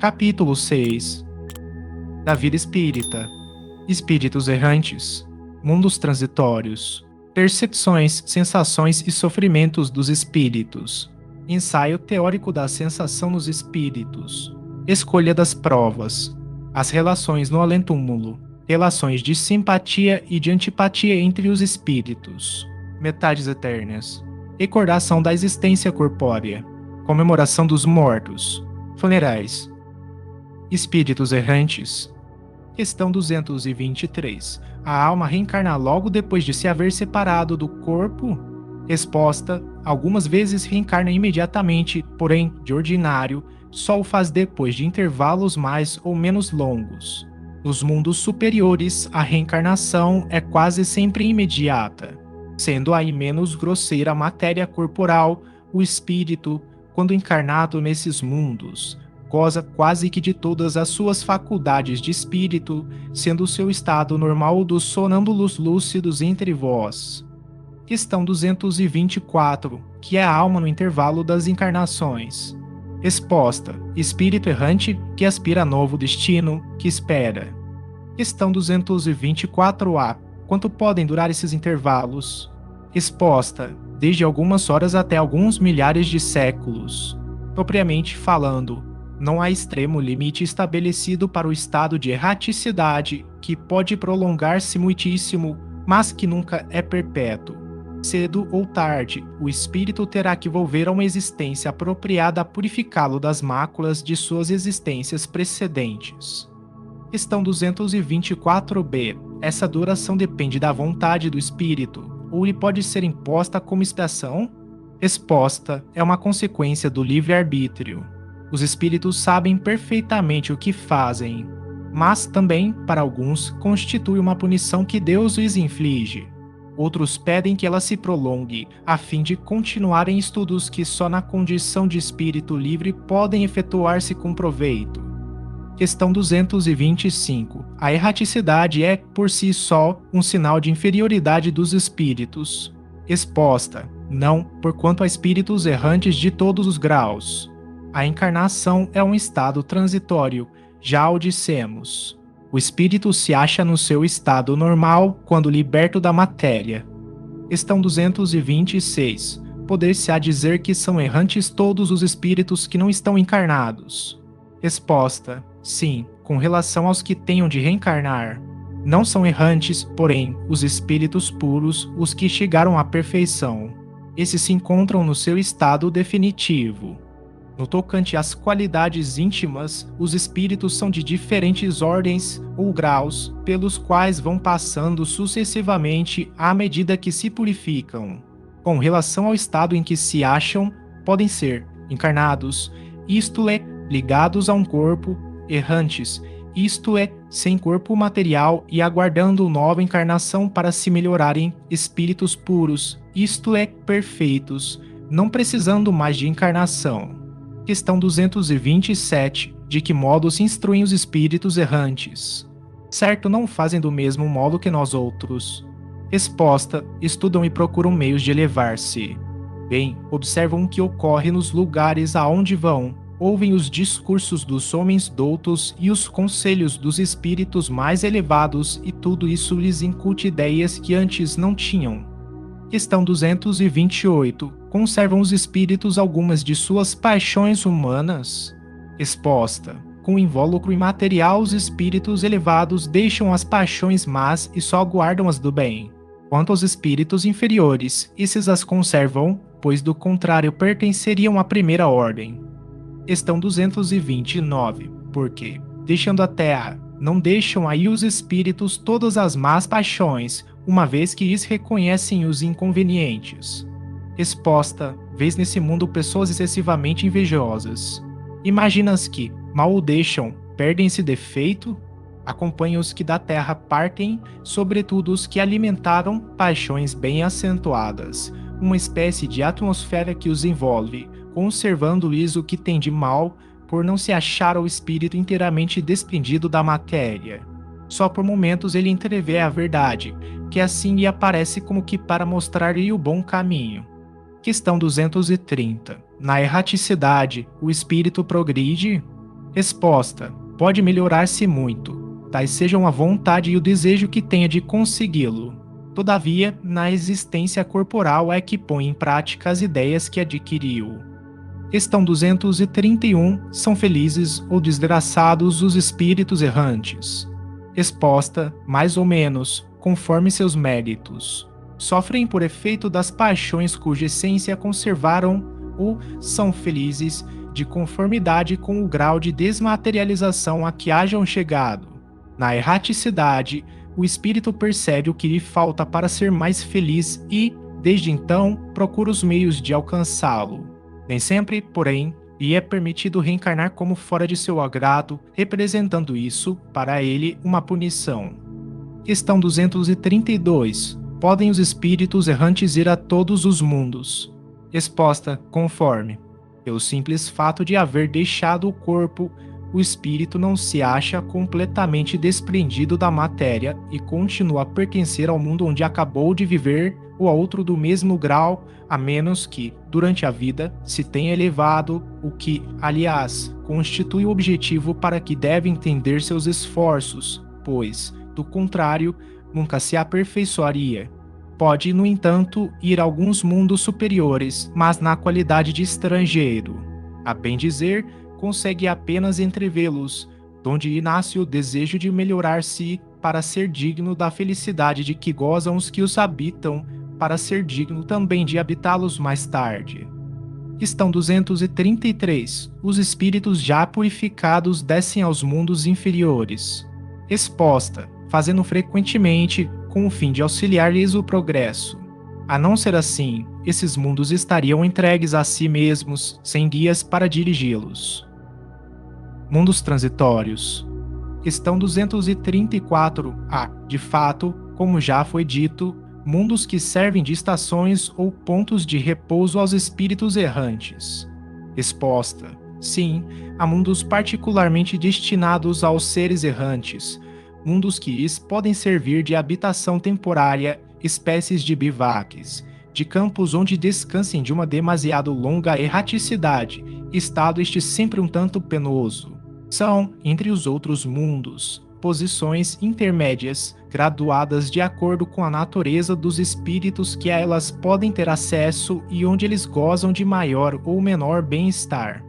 Capítulo 6. Da vida espírita. Espíritos errantes. Mundos transitórios. Percepções, sensações e sofrimentos dos espíritos. Ensaio teórico da sensação nos espíritos. Escolha das provas. As relações no além-túmulo. Relações de simpatia e de antipatia entre os espíritos. Metades eternas. Recordação da existência corpórea. Comemoração dos mortos. Funerais. Espíritos errantes. Questão 223. A alma reencarna logo depois de se haver separado do corpo? Resposta: algumas vezes reencarna imediatamente, porém, de ordinário, só o faz depois de intervalos mais ou menos longos. Nos mundos superiores, a reencarnação é quase sempre imediata, sendo aí menos grosseira a matéria corporal, o espírito, quando encarnado nesses mundos, goza quase que de todas as suas faculdades de espírito, sendo o seu estado normal dos sonâmbulos lúcidos entre vós. Questão 224, que é a alma no intervalo das encarnações. Resposta: espírito errante que aspira a novo destino, que espera. Questão 224A, quanto podem durar esses intervalos? Resposta: desde algumas horas até alguns milhares de séculos. Propriamente falando, não há extremo limite estabelecido para o estado de erraticidade, que pode prolongar-se muitíssimo, mas que nunca é perpétuo. Cedo ou tarde, o espírito terá que volver a uma existência apropriada a purificá-lo das máculas de suas existências precedentes. Questão 224b. Essa duração depende da vontade do espírito, ou lhe pode ser imposta como expiação? Resposta: é uma consequência do livre-arbítrio. Os espíritos sabem perfeitamente o que fazem, mas também, para alguns, constitui uma punição que Deus lhes inflige. Outros pedem que ela se prolongue, a fim de continuarem estudos que só na condição de espírito livre podem efetuar-se com proveito. Questão 225. A erraticidade é, por si só, um sinal de inferioridade dos espíritos. Resposta: não, porquanto há espíritos errantes de todos os graus. A encarnação é um estado transitório, já o dissemos. O espírito se acha no seu estado normal quando liberto da matéria. Questão 226. Poder-se-á dizer que são errantes todos os espíritos que não estão encarnados? Resposta: sim, com relação aos que tenham de reencarnar. Não são errantes, porém, os espíritos puros, os que chegaram à perfeição. Esses se encontram no seu estado definitivo. No tocante às qualidades íntimas, os espíritos são de diferentes ordens ou graus, pelos quais vão passando sucessivamente à medida que se purificam. Com relação ao estado em que se acham, podem ser encarnados, isto é, ligados a um corpo, errantes, isto é, sem corpo material e aguardando nova encarnação para se melhorarem, espíritos puros, isto é, perfeitos, não precisando mais de encarnação. Questão 227. De que modo se instruem os espíritos errantes? Certo, não fazem do mesmo modo que nós outros. Resposta: estudam e procuram meios de elevar-se. Bem, observam o que ocorre nos lugares aonde vão, ouvem os discursos dos homens doutos e os conselhos dos espíritos mais elevados, e tudo isso lhes incute ideias que antes não tinham. Questão 228. Conservam os espíritos algumas de suas paixões humanas? Resposta: com invólucro imaterial, os espíritos elevados deixam as paixões más e só guardam as do bem. Quanto aos espíritos inferiores, esses as conservam, pois do contrário pertenceriam à primeira ordem. Questão 229. Por quê? Deixando a terra, não deixam aí os espíritos todas as más paixões, uma vez que lhes reconhecem os inconvenientes? Resposta: vês nesse mundo pessoas excessivamente invejosas. Imaginas que, mal o deixam, perdem esse defeito? Acompanha os que da terra partem, sobretudo os que alimentaram paixões bem acentuadas, uma espécie de atmosfera que os envolve, conservando-lhes o que tem de mal, por não se achar o espírito inteiramente desprendido da matéria. Só por momentos ele entrevê a verdade, que assim lhe aparece como que para mostrar-lhe o bom caminho. Questão 230. Na erraticidade, o espírito progride? Resposta: pode melhorar-se muito, tais sejam a vontade e o desejo que tenha de consegui-lo. Todavia, na existência corporal é que põe em prática as ideias que adquiriu. Questão 231. São felizes ou desgraçados os espíritos errantes? Resposta: mais ou menos, conforme seus méritos. Sofrem por efeito das paixões cuja essência conservaram ou são felizes de conformidade com o grau de desmaterialização a que hajam chegado. Na erraticidade, o espírito percebe o que lhe falta para ser mais feliz e, desde então, procura os meios de alcançá-lo. Nem sempre, porém, lhe é permitido reencarnar como fora de seu agrado, representando isso, para ele, uma punição. Questão 232. Podem os espíritos errantes ir a todos os mundos? Resposta: conforme. Pelo simples fato de haver deixado o corpo, o espírito não se acha completamente desprendido da matéria e continua a pertencer ao mundo onde acabou de viver ou a outro do mesmo grau, a menos que, durante a vida, se tenha elevado, o que, aliás, constitui o objetivo para que deve entender seus esforços, pois, do contrário, nunca se aperfeiçoaria. Pode, no entanto, ir a alguns mundos superiores, mas na qualidade de estrangeiro. A bem dizer, consegue apenas entrevê-los, donde nasce o desejo de melhorar-se para ser digno da felicidade de que gozam os que os habitam, para ser digno também de habitá-los mais tarde. Questão 233. Os espíritos já purificados descem aos mundos inferiores? Resposta: fazendo frequentemente, com o fim de auxiliar-lhes o progresso. A não ser assim, esses mundos estariam entregues a si mesmos, sem guias para dirigi-los. Mundos transitórios. Questão 234-A. De fato, como já foi dito, mundos que servem de estações ou pontos de repouso aos espíritos errantes. Resposta: sim, há mundos particularmente destinados aos seres errantes, mundos que lhes podem servir de habitação temporária, espécies de bivaques, de campos onde descansem de uma demasiado longa erraticidade, estado este sempre um tanto penoso. São, entre os outros mundos, posições intermédias, graduadas de acordo com a natureza dos espíritos que a elas podem ter acesso e onde eles gozam de maior ou menor bem-estar.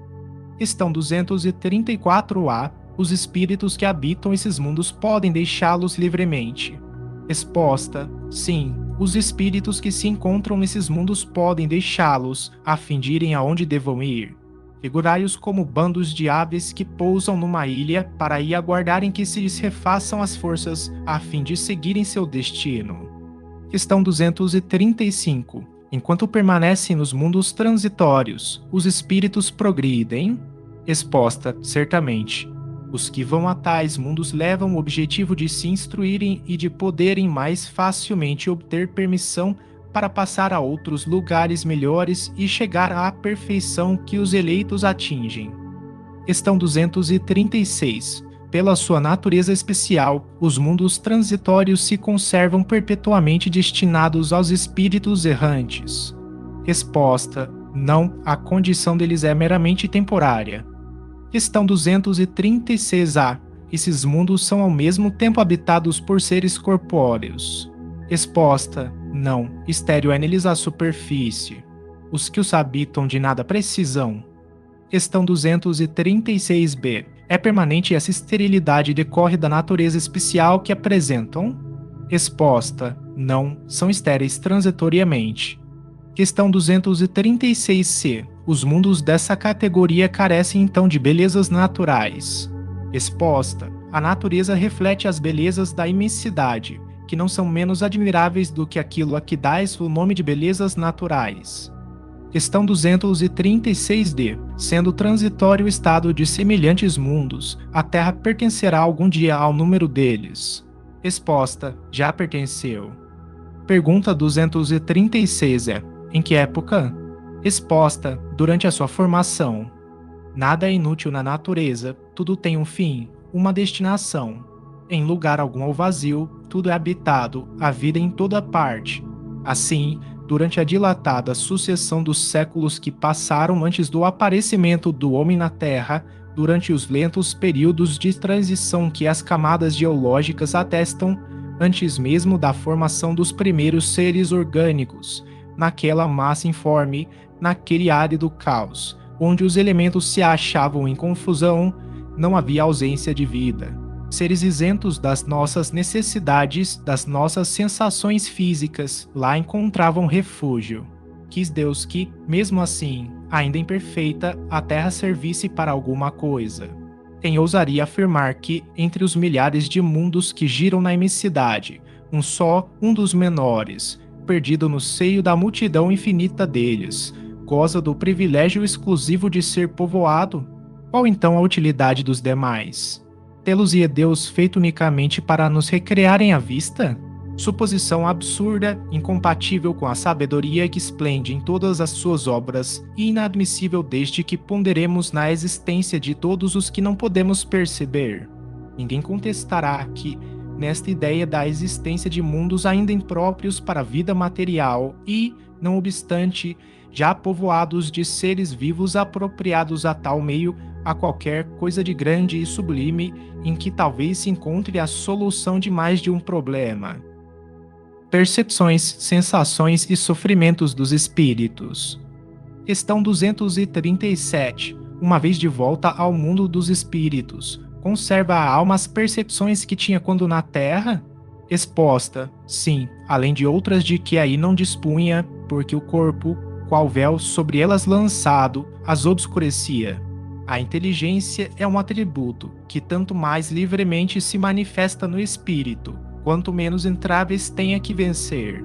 Questão 234-A. Os espíritos que habitam esses mundos podem deixá-los livremente? Resposta: sim, os espíritos que se encontram nesses mundos podem deixá-los, a fim de irem aonde devam ir. Figurai-os como bandos de aves que pousam numa ilha para aí aguardarem que se lhes refaçam as forças, a fim de seguirem seu destino. Questão 235. Enquanto permanecem nos mundos transitórios, os espíritos progridem? Resposta: certamente. Os que vão a tais mundos levam o objetivo de se instruírem e de poderem mais facilmente obter permissão para passar a outros lugares melhores e chegar à perfeição que os eleitos atingem. Questão 236. Pela sua natureza especial, os mundos transitórios se conservam perpetuamente destinados aos espíritos errantes. Resposta: não, a condição deles é meramente temporária. Questão 236-A. Esses mundos são ao mesmo tempo habitados por seres corpóreos? Resposta: não, estéril é neles a superfície. Os que os habitam de nada precisam. Questão 236-B. É permanente essa esterilidade decorre da natureza especial que apresentam? Resposta: não, são estéreis transitoriamente. Questão 236-C. Os mundos dessa categoria carecem então de belezas naturais? Resposta: a natureza reflete as belezas da imensidade, que não são menos admiráveis do que aquilo a que dás o nome de belezas naturais. Questão 236-D. Sendo transitório o estado de semelhantes mundos, a Terra pertencerá algum dia ao número deles? Resposta: já pertenceu. Pergunta 236 é: em que época? Resposta: durante a sua formação. Nada é inútil na natureza, tudo tem um fim, uma destinação. Em lugar algum ao vazio, tudo é habitado, a vida em toda parte. Assim, durante a dilatada sucessão dos séculos que passaram antes do aparecimento do homem na Terra, durante os lentos períodos de transição que as camadas geológicas atestam antes mesmo da formação dos primeiros seres orgânicos, naquela massa informe, naquele árido caos, onde os elementos se achavam em confusão, não havia ausência de vida. Seres isentos das nossas necessidades, das nossas sensações físicas, lá encontravam refúgio. Quis Deus que, mesmo assim, ainda imperfeita, a Terra servisse para alguma coisa. Quem ousaria afirmar que, entre os milhares de mundos que giram na imensidade, um dos menores, perdido no seio da multidão infinita deles, goza do privilégio exclusivo de ser povoado? Qual então a utilidade dos demais? Tê-los-ia Deus feito unicamente para nos recrearem à vista? Suposição absurda, incompatível com a sabedoria que esplende em todas as suas obras e inadmissível desde que ponderemos na existência de todos os que não podemos perceber. Ninguém contestará que, nesta ideia da existência de mundos ainda impróprios para a vida material e, não obstante, já povoados de seres vivos apropriados a tal meio, a qualquer coisa de grande e sublime em que talvez se encontre a solução de mais de um problema. Percepções, sensações e sofrimentos dos espíritos. Questão 237. Uma vez de volta ao mundo dos espíritos, conserva a alma as percepções que tinha quando na Terra? Exposta, sim, além de outras de que aí não dispunha, porque o corpo, qual véu sobre elas lançado, as obscurecia. A inteligência é um atributo que tanto mais livremente se manifesta no espírito, quanto menos entraves tenha que vencer.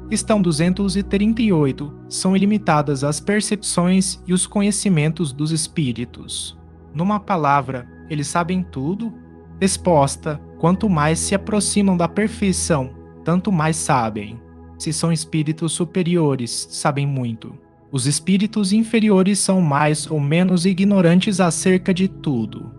Questão 238. São ilimitadas as percepções e os conhecimentos dos espíritos. Numa palavra, eles sabem tudo? Resposta: quanto mais se aproximam da perfeição, tanto mais sabem. Se são espíritos superiores, sabem muito. Os espíritos inferiores são mais ou menos ignorantes acerca de tudo.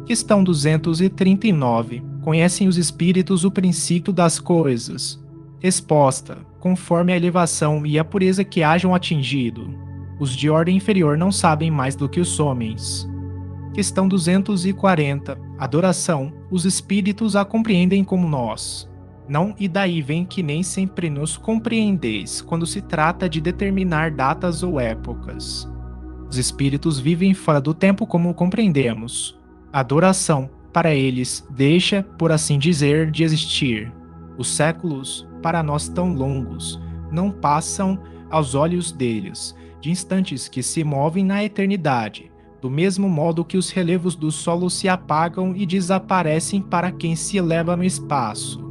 Questão 239. Conhecem os espíritos o princípio das coisas? Resposta: conforme a elevação e a pureza que hajam atingido. Os de ordem inferior não sabem mais do que os homens. Questão 240. Adoração. Os espíritos a compreendem como nós. Não, e daí vem que nem sempre nos compreendeis quando se trata de determinar datas ou épocas. Os espíritos vivem fora do tempo como o compreendemos. A adoração, para eles, deixa, por assim dizer, de existir. Os séculos, para nós tão longos, não passam aos olhos deles, de instantes que se movem na eternidade, do mesmo modo que os relevos do solo se apagam e desaparecem para quem se eleva no espaço.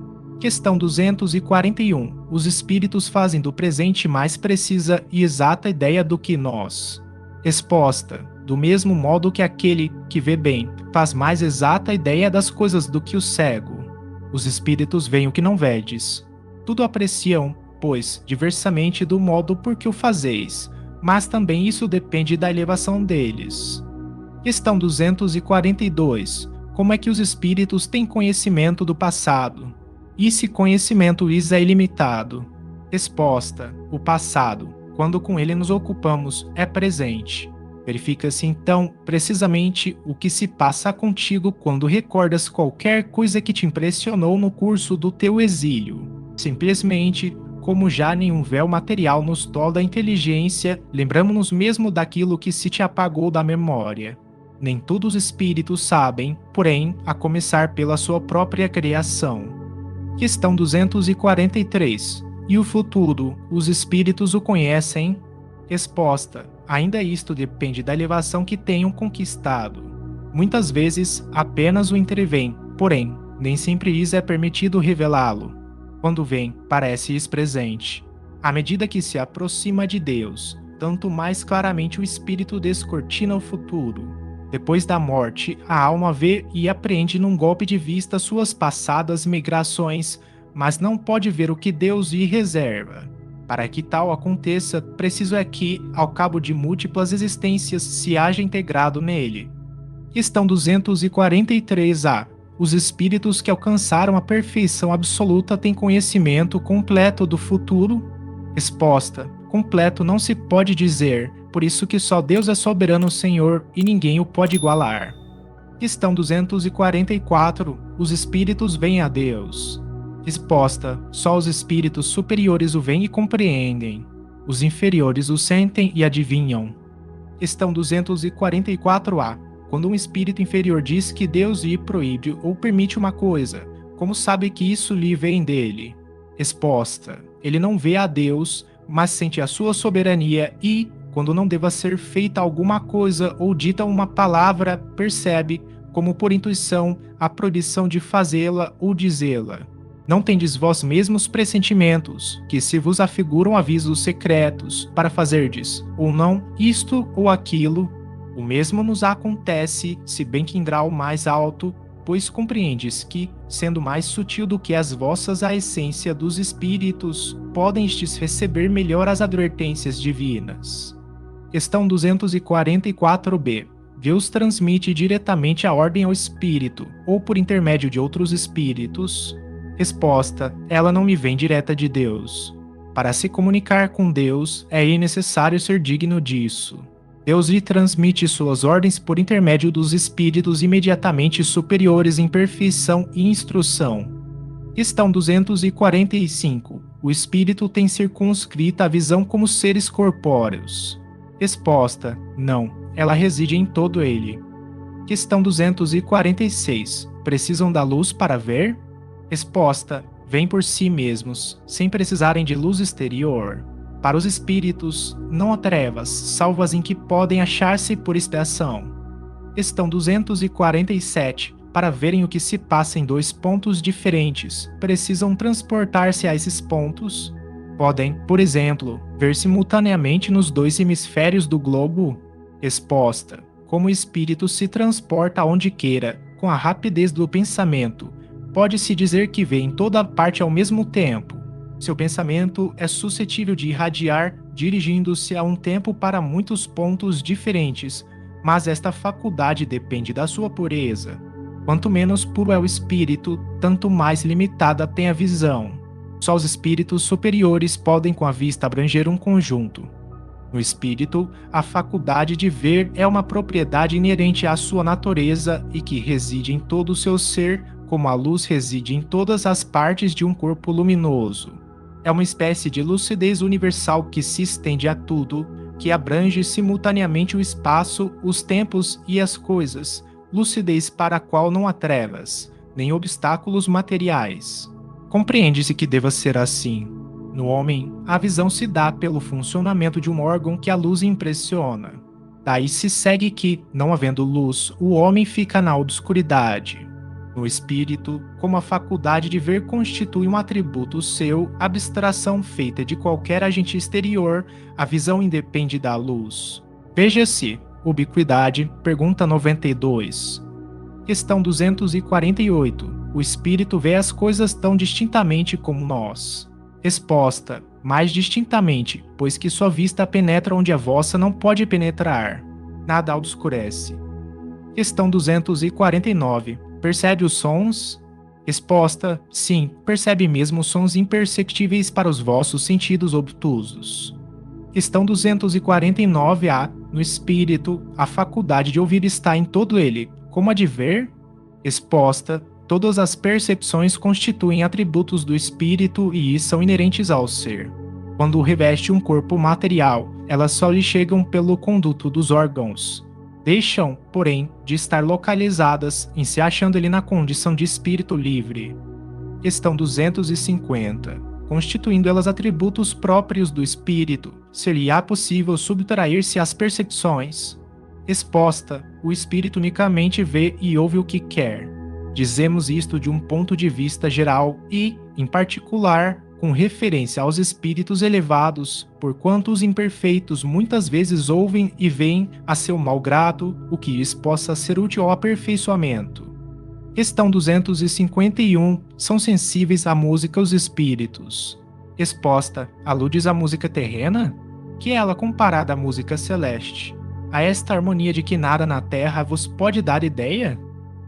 Questão 241. Os espíritos fazem do presente mais precisa e exata ideia do que nós. Resposta: do mesmo modo que aquele que vê bem faz mais exata ideia das coisas do que o cego. Os espíritos veem o que não vedes. Tudo apreciam, pois, diversamente do modo por que o fazeis, mas também isso depende da elevação deles. Questão 242. Como é que os espíritos têm conhecimento do passado? E se conhecimento lhes é ilimitado? Resposta: o passado, quando com ele nos ocupamos, é presente. Verifica-se então precisamente o que se passa contigo quando recordas qualquer coisa que te impressionou no curso do teu exílio. Simplesmente, como já nenhum véu material nos tolda a inteligência, lembramos-nos mesmo daquilo que se te apagou da memória. Nem todos os espíritos sabem, porém, a começar pela sua própria criação. Questão 243. E o futuro, os espíritos o conhecem? Resposta: ainda isto depende da elevação que tenham conquistado. Muitas vezes apenas o entrevêm, porém, nem sempre lhes é permitido revelá-lo. Quando vem, parece-lhes presente. À medida que se aproxima de Deus, tanto mais claramente o espírito descortina o futuro. Depois da morte, a alma vê e apreende num golpe de vista suas passadas migrações, mas não pode ver o que Deus lhe reserva. Para que tal aconteça, preciso é que, ao cabo de múltiplas existências, se haja integrado nele. Questão 243a. Os espíritos que alcançaram a perfeição absoluta têm conhecimento completo do futuro? Resposta: completo não se pode dizer, por isso que só Deus é soberano Senhor e ninguém o pode igualar. Questão 244. Os espíritos veem a Deus. Resposta: só os espíritos superiores o veem e compreendem. Os inferiores o sentem e adivinham. Questão 244A. Quando um espírito inferior diz que Deus lhe proíbe ou permite uma coisa, como sabe que isso lhe vem dele? Resposta: ele não vê a Deus, mas sente a sua soberania e, quando não deva ser feita alguma coisa ou dita uma palavra, percebe, como por intuição, a proibição de fazê-la ou dizê-la. Não tendes vós mesmos pressentimentos, que se vos afiguram avisos secretos, para fazerdes, ou não, isto ou aquilo? O mesmo nos acontece, se bem que em grau mais alto, pois compreendes que, sendo mais sutil do que as vossas a essência dos espíritos, podem estes receber melhor as advertências divinas. Questão 244b. Deus transmite diretamente a ordem ao espírito, ou por intermédio de outros espíritos? Resposta: ela não me vem direta de Deus. Para se comunicar com Deus, é necessário ser digno disso. Deus lhe transmite suas ordens por intermédio dos espíritos imediatamente superiores em perfeição e instrução. Questão 245. O espírito tem circunscrita a visão como seres corpóreos? Resposta: não, ela reside em todo ele. Questão 246. Precisam da luz para ver? Resposta: vêm por si mesmos, sem precisarem de luz exterior. Para os espíritos, não há trevas, salvo as em que podem achar-se por expiação. Questão 247. Para verem o que se passa em dois pontos diferentes, precisam transportar-se a esses pontos? Podem, por exemplo, ver simultaneamente nos dois hemisférios do globo? Resposta: como o espírito se transporta aonde queira, com a rapidez do pensamento, pode-se dizer que vê em toda parte ao mesmo tempo. Seu pensamento é suscetível de irradiar, dirigindo-se a um tempo para muitos pontos diferentes, mas esta faculdade depende da sua pureza. Quanto menos puro é o espírito, tanto mais limitada tem a visão. Só os espíritos superiores podem com a vista abranger um conjunto. No espírito, a faculdade de ver é uma propriedade inerente à sua natureza e que reside em todo o seu ser, como a luz reside em todas as partes de um corpo luminoso. É uma espécie de lucidez universal que se estende a tudo, que abrange simultaneamente o espaço, os tempos e as coisas, lucidez para a qual não há trevas, nem obstáculos materiais. Compreende-se que deva ser assim. No homem, a visão se dá pelo funcionamento de um órgão que a luz impressiona. Daí se segue que, não havendo luz, o homem fica na obscuridade. No espírito, como a faculdade de ver constitui um atributo seu, abstração feita de qualquer agente exterior, a visão independe da luz. Veja-se, ubiquidade, pergunta 92. Questão 248. O espírito vê as coisas tão distintamente como nós? Resposta: mais distintamente, pois que sua vista penetra onde a vossa não pode penetrar. Nada a obscurece. Questão 249. Percebe os sons? Resposta: sim, percebe mesmo sons imperceptíveis para os vossos sentidos obtusos. Questão 249A. No espírito, a faculdade de ouvir está em todo ele, como a de ver? Resposta: todas as percepções constituem atributos do espírito e são inerentes ao ser. Quando reveste um corpo material, elas só lhe chegam pelo conduto dos órgãos. Deixam, porém, de estar localizadas em se achando ele na condição de espírito livre. Questão 250. Constituindo elas atributos próprios do espírito, seria possível subtrair-se às percepções? Resposta: o espírito unicamente vê e ouve o que quer. Dizemos isto de um ponto de vista geral e, em particular, com referência aos espíritos elevados, porquanto os imperfeitos muitas vezes ouvem e veem a seu mau grado o que lhes possa ser útil ao aperfeiçoamento. Questão 251. São sensíveis à música os espíritos? Resposta: aludes à música terrena? Que é ela comparada à música celeste? A esta harmonia de que nada na terra vos pode dar ideia?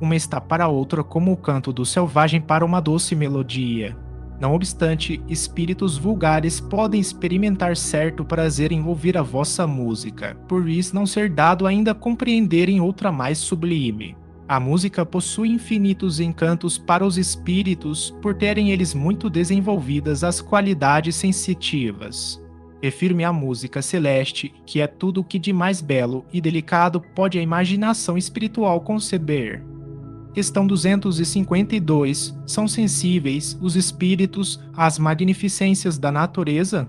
Uma está para a outra como o canto do selvagem para uma doce melodia. Não obstante, espíritos vulgares podem experimentar certo prazer em ouvir a vossa música, por isso não ser dado ainda compreenderem outra mais sublime. A música possui infinitos encantos para os espíritos, por terem eles muito desenvolvidas as qualidades sensitivas. Refiro-me à música celeste, que é tudo o que de mais belo e delicado pode a imaginação espiritual conceber. Questão 252. São sensíveis os espíritos às magnificências da natureza?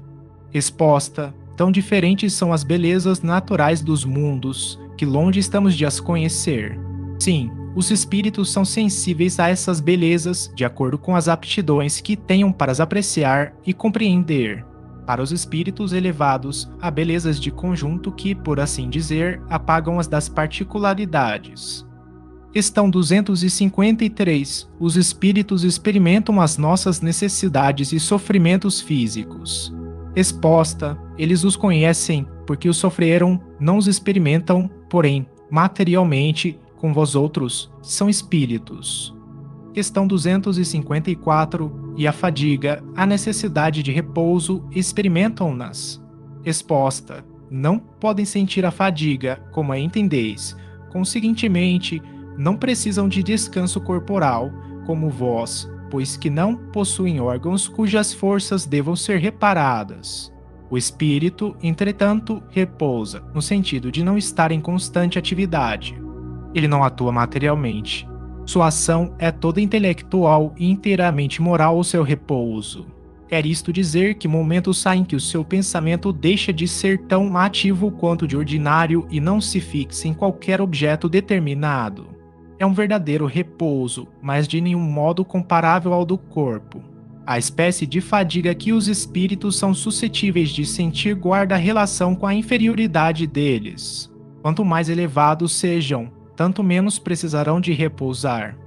Resposta: tão diferentes são as belezas naturais dos mundos, que longe estamos de as conhecer. Sim, os espíritos são sensíveis a essas belezas de acordo com as aptidões que tenham para as apreciar e compreender. Para os espíritos elevados, há belezas de conjunto que, por assim dizer, apagam as das particularidades. Questão 253. Os espíritos experimentam as nossas necessidades e sofrimentos físicos. Resposta: eles os conhecem porque os sofreram, não os experimentam, porém, materialmente, com vós outros, são espíritos. Questão 254. E a fadiga, a necessidade de repouso, experimentam-nas? Resposta: não podem sentir a fadiga, como a entendeis. Conseguintemente, não precisam de descanso corporal, como vós, pois que não possuem órgãos cujas forças devam ser reparadas. O espírito, entretanto, repousa, no sentido de não estar em constante atividade. Ele não atua materialmente. Sua ação é toda intelectual e inteiramente moral ao seu repouso. Quer isto dizer que momentos há em que o seu pensamento deixa de ser tão ativo quanto de ordinário e não se fixa em qualquer objeto determinado. É um verdadeiro repouso, mas de nenhum modo comparável ao do corpo. A espécie de fadiga que os espíritos são suscetíveis de sentir guarda relação com a inferioridade deles. Quanto mais elevados sejam, tanto menos precisarão de repousar.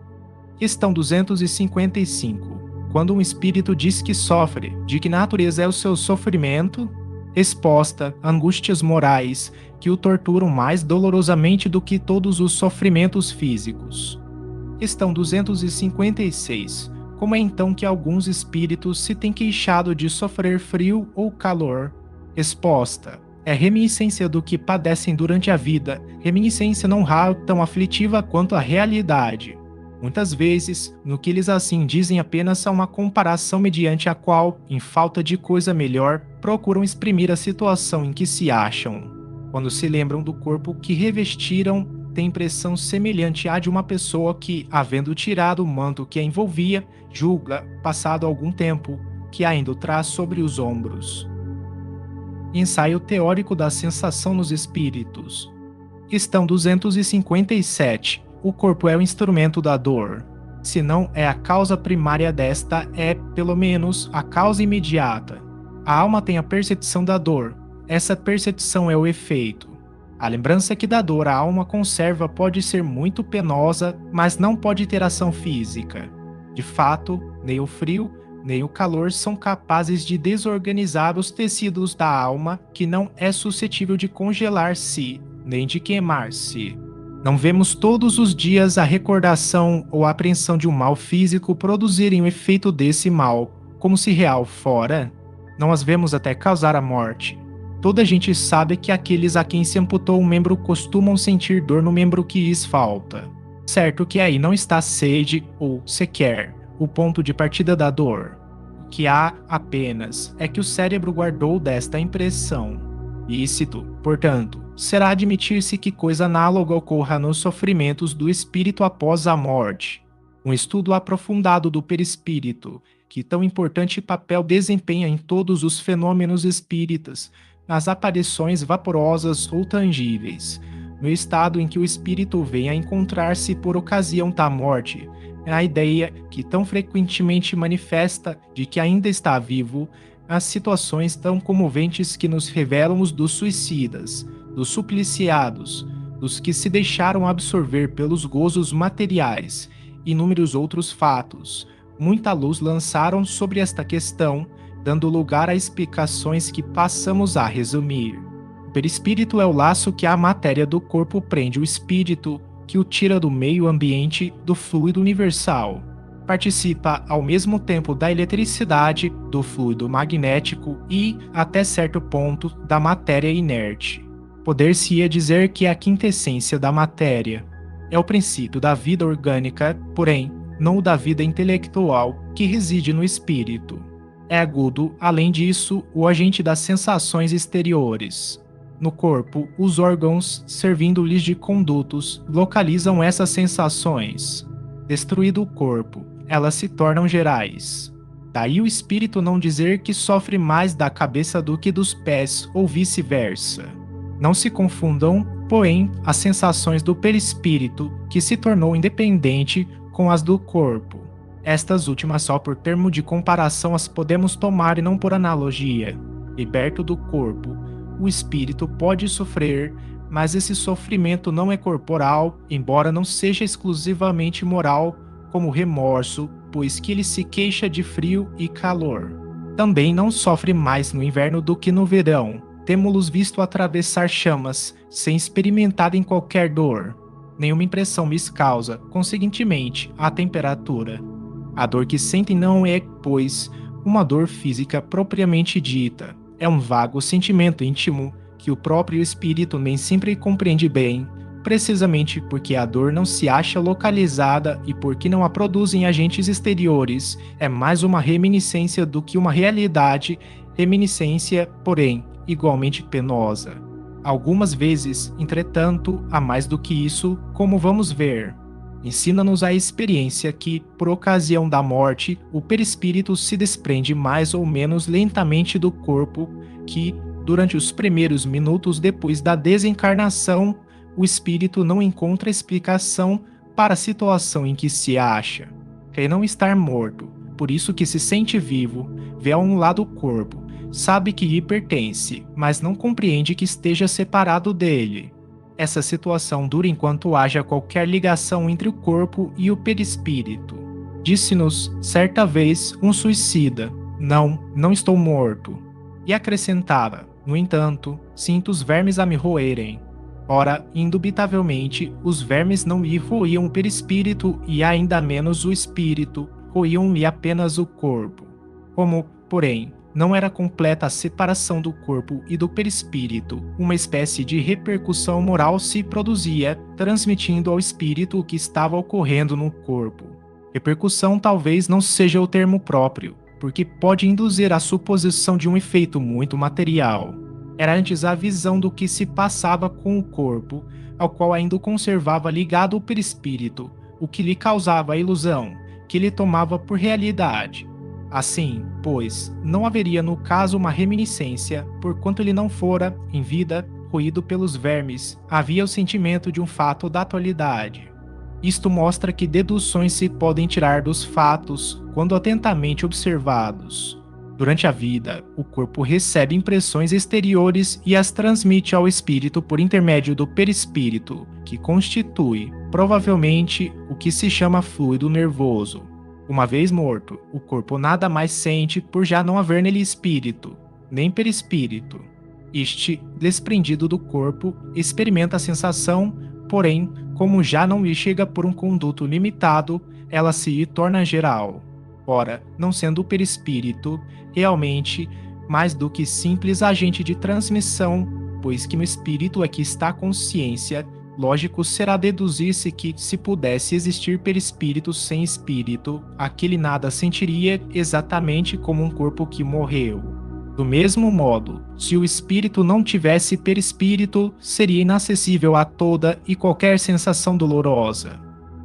Questão 255. Quando um espírito diz que sofre, de que natureza é o seu sofrimento? Resposta: angústias morais, que o torturam mais dolorosamente do que todos os sofrimentos físicos. Questão 256. Como é então que alguns espíritos se têm queixado de sofrer frio ou calor? Resposta: é reminiscência do que padecem durante a vida, reminiscência não rara tão aflitiva quanto a realidade. Muitas vezes, no que eles assim dizem apenas há uma comparação mediante a qual, em falta de coisa melhor, procuram exprimir a situação em que se acham. Quando se lembram do corpo que revestiram, têm impressão semelhante à de uma pessoa que, havendo tirado o manto que a envolvia, julga, passado algum tempo, que ainda o traz sobre os ombros. Ensaio teórico da sensação nos espíritos. Questão 257. O corpo é o instrumento da dor. Se não é a causa primária desta, é, pelo menos, a causa imediata. A alma tem a percepção da dor. Essa percepção é o efeito. A lembrança que da dor a alma conserva pode ser muito penosa, mas não pode ter ação física. De fato, nem o frio, nem o calor são capazes de desorganizar os tecidos da alma, que não é suscetível de congelar-se, nem de queimar-se. Não vemos todos os dias a recordação ou a apreensão de um mal físico produzirem o efeito desse mal, como se real fora? Não as vemos até causar a morte. Toda a gente sabe que aqueles a quem se amputou um membro costumam sentir dor no membro que lhes falta. Certo que aí não está a sede ou, sequer, o ponto de partida da dor. O que há apenas é que o cérebro guardou desta impressão. Lícito, portanto, será admitir-se que coisa análoga ocorra nos sofrimentos do espírito após a morte. Um estudo aprofundado do perispírito, que tão importante papel desempenha em todos os fenômenos espíritas, nas aparições vaporosas ou tangíveis, no estado em que o espírito vem a encontrar-se por ocasião da morte, é a ideia que tão frequentemente manifesta de que ainda está vivo, as situações tão comoventes que nos revelam os dos suicidas, dos supliciados, dos que se deixaram absorver pelos gozos materiais, e inúmeros outros fatos, muita luz lançaram sobre esta questão, dando lugar a explicações que passamos a resumir. O perispírito é o laço que a matéria do corpo prende o espírito, que o tira do meio ambiente do fluido universal. participa ao mesmo tempo da eletricidade, do fluido magnético e, até certo ponto, da matéria inerte. Poder-se-ia dizer que a quintessência da matéria é o princípio da vida orgânica, porém, não o da vida intelectual que reside no espírito. É agudo, além disso, o agente das sensações exteriores. No corpo, os órgãos, servindo-lhes de condutos, localizam essas sensações. Destruído o corpo, elas se tornam gerais. Daí o espírito não dizer que sofre mais da cabeça do que dos pés, ou vice-versa. Não se confundam, porém, as sensações do perispírito, que se tornou independente, com as do corpo. Estas últimas só por termo de comparação as podemos tomar e não por analogia. Liberto do corpo, o espírito pode sofrer, mas esse sofrimento não é corporal, embora não seja exclusivamente moral, como remorso, pois que ele se queixa de frio e calor. Também não sofre mais no inverno do que no verão. Temos-los visto atravessar chamas, sem experimentar em qualquer dor. Nenhuma impressão lhes causa, conseguintemente, a temperatura. A dor que sentem não é, pois, uma dor física propriamente dita. É um vago sentimento íntimo que o próprio espírito nem sempre compreende bem, precisamente porque a dor não se acha localizada e porque não a produzem agentes exteriores. É mais uma reminiscência do que uma realidade, reminiscência, porém, igualmente penosa. Algumas vezes, entretanto, há mais do que isso, como vamos ver. Ensina-nos a experiência que, por ocasião da morte, o perispírito se desprende mais ou menos lentamente do corpo, que, durante os primeiros minutos depois da desencarnação, o espírito não encontra explicação para a situação em que se acha. Crê não estar morto, por isso que se sente vivo, vê a um lado o corpo, sabe que lhe pertence, mas não compreende que esteja separado dele. Essa situação dura enquanto haja qualquer ligação entre o corpo e o perispírito. Disse-nos, certa vez, um suicida: não estou morto. E acrescentava: no entanto, sinto os vermes a me roerem. Ora, indubitavelmente, os vermes não lhe roíam o perispírito e ainda menos o espírito, roíam-lhe apenas o corpo. Como, porém, não era completa a separação do corpo e do perispírito, uma espécie de repercussão moral se produzia, transmitindo ao espírito o que estava ocorrendo no corpo. Repercussão talvez não seja o termo próprio, porque pode induzir a suposição de um efeito muito material. Era antes a visão do que se passava com o corpo, ao qual ainda o conservava ligado o perispírito, o que lhe causava a ilusão, que ele tomava por realidade. Assim, pois, não haveria no caso uma reminiscência, porquanto ele não fora, em vida, roído pelos vermes, havia o sentimento de um fato da atualidade. Isto mostra que deduções se podem tirar dos fatos quando atentamente observados. Durante a vida, o corpo recebe impressões exteriores e as transmite ao espírito por intermédio do perispírito, que constitui, provavelmente, o que se chama fluido nervoso. Uma vez morto, o corpo nada mais sente por já não haver nele espírito, nem perispírito. Este, desprendido do corpo, experimenta a sensação, porém, como já não lhe chega por um conduto limitado, ela se lhe torna geral. Ora, não sendo o perispírito, realmente, mais do que simples agente de transmissão, pois que no espírito é que está a consciência, lógico será deduzir-se que, se pudesse existir perispírito sem espírito, aquele nada sentiria exatamente como um corpo que morreu. Do mesmo modo, se o espírito não tivesse perispírito, seria inacessível a toda e qualquer sensação dolorosa.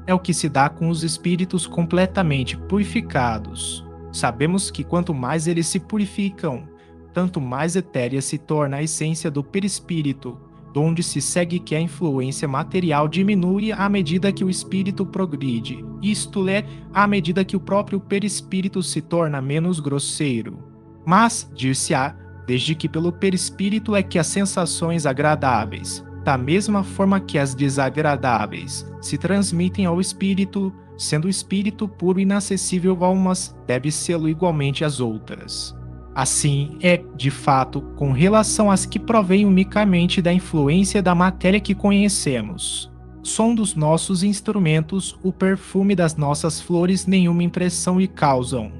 É o que se dá com os espíritos completamente purificados. Sabemos que quanto mais eles se purificam, tanto mais etérea se torna a essência do perispírito, donde se segue que a influência material diminui à medida que o espírito progride, isto é, à medida que o próprio perispírito se torna menos grosseiro. Mas, dir-se-á, desde que pelo perispírito é que as sensações agradáveis, da mesma forma que as desagradáveis, se transmitem ao espírito, sendo o espírito puro e inacessível a umas, deve sê-lo igualmente às outras. Assim é, de fato, com relação às que provêm unicamente da influência da matéria que conhecemos. som dos nossos instrumentos, o perfume das nossas flores nenhuma impressão lhe causam.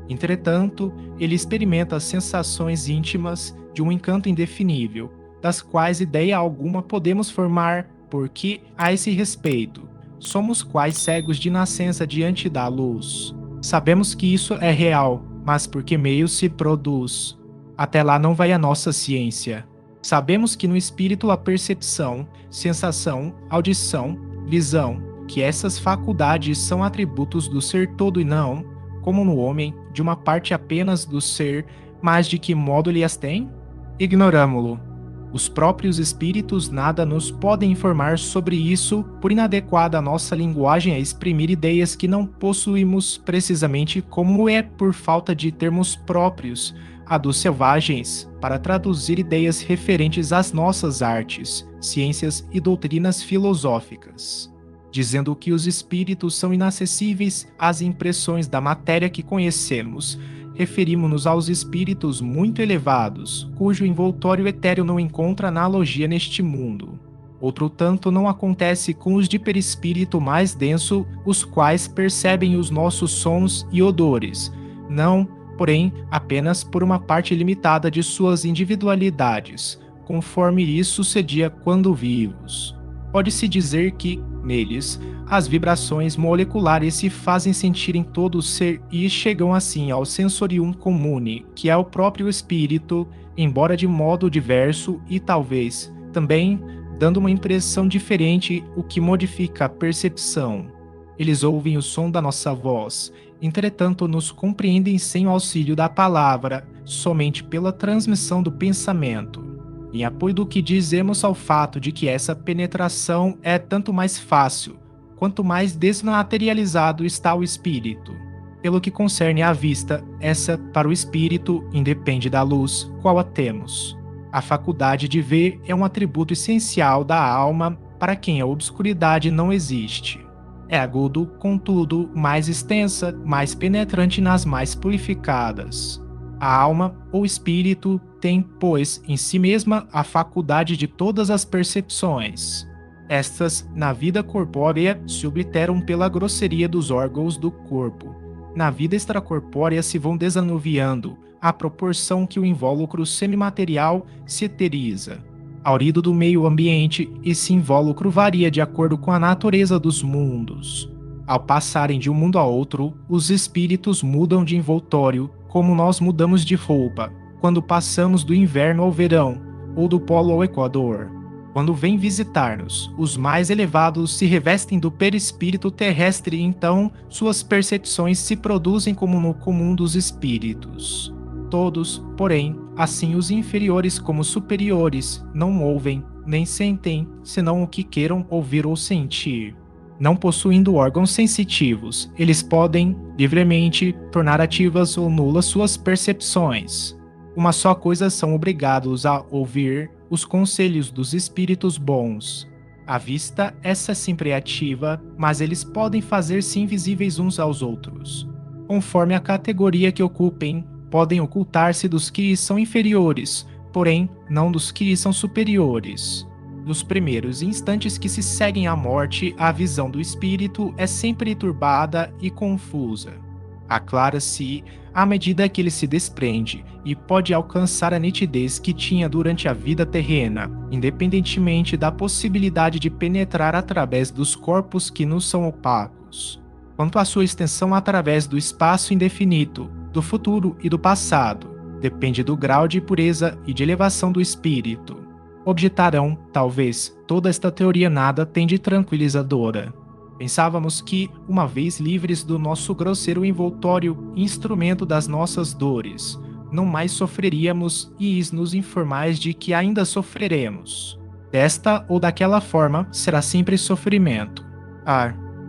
Entretanto, ele experimenta as sensações íntimas de um encanto indefinível, das quais ideia alguma podemos formar, porque, a esse respeito, somos quais cegos de nascença diante da luz. Sabemos que isso é real, mas por que meio se produz? Até lá não vai a nossa ciência. Sabemos que no espírito a percepção, sensação, audição, visão, que essas faculdades são atributos do ser todo e não, como no homem, de uma parte apenas do ser, mas de que modo ele as tem? Ignoramo-lo. Os próprios espíritos nada nos podem informar sobre isso, por inadequada a nossa linguagem a exprimir ideias que não possuímos precisamente como é por falta de termos próprios, a dos selvagens, para traduzir ideias referentes às nossas artes, ciências e doutrinas filosóficas, dizendo que os espíritos são inacessíveis às impressões da matéria que conhecemos. Referimos-nos aos espíritos muito elevados, cujo envoltório etéreo não encontra analogia neste mundo. Outro tanto não acontece com os de perispírito mais denso, os quais percebem os nossos sons e odores, não, porém, apenas por uma parte limitada de suas individualidades, conforme isso sucedia quando vivos. Pode-se dizer que, neles, as vibrações moleculares se fazem sentir em todo o ser e chegam assim ao sensorium comune, que é o próprio espírito, embora de modo diverso e talvez, também, dando uma impressão diferente, o que modifica a percepção. Eles ouvem o som da nossa voz, entretanto nos compreendem sem o auxílio da palavra, somente pela transmissão do pensamento. Em apoio do que dizemos ao fato de que essa penetração é tanto mais fácil, quanto mais desmaterializado está o espírito. Pelo que concerne à vista, essa, para o espírito, independe da luz, qual a temos. A faculdade de ver é um atributo essencial da alma para quem a obscuridade não existe. É agudo, contudo, mais extensa, mais penetrante nas mais purificadas. A alma, ou espírito, tem, pois, em si mesma a faculdade de todas as percepções. Estas, na vida corpórea, se obliteram pela grosseria dos órgãos do corpo. Na vida extracorpórea se vão desanuviando, à proporção que o invólucro semimaterial se eteriza. Aurido do meio ambiente, esse invólucro varia de acordo com a natureza dos mundos. Ao passarem de um mundo a outro, os espíritos mudam de envoltório, como nós mudamos de roupa, quando passamos do inverno ao verão, ou do polo ao equador. Quando vêm visitar-nos, os mais elevados se revestem do perispírito terrestre e então suas percepções se produzem como no comum dos espíritos. Todos, porém, assim os inferiores como os superiores, não ouvem, nem sentem, senão o que queiram ouvir ou sentir. Não possuindo órgãos sensitivos, eles podem, livremente, tornar ativas ou nulas suas percepções. Uma só coisa são obrigados a ouvir: os conselhos dos espíritos bons. A vista, essa sempre é ativa, mas eles podem fazer-se invisíveis uns aos outros. Conforme a categoria que ocupem, podem ocultar-se dos que são inferiores, porém, não dos que são superiores. Nos primeiros instantes que se seguem à morte, a visão do espírito é sempre turbada e confusa. Aclara-se à medida que ele se desprende e pode alcançar a nitidez que tinha durante a vida terrena, independentemente da possibilidade de penetrar através dos corpos que nos são opacos. Quanto à sua extensão através do espaço indefinido, do futuro e do passado, depende do grau de pureza e de elevação do espírito. Objetarão, talvez, toda esta teoria nada tem de tranquilizadora. Pensávamos que, uma vez livres do nosso grosseiro envoltório, instrumento das nossas dores, não mais sofreríamos e nos informais de que ainda sofreremos. Desta ou daquela forma, será sempre sofrimento.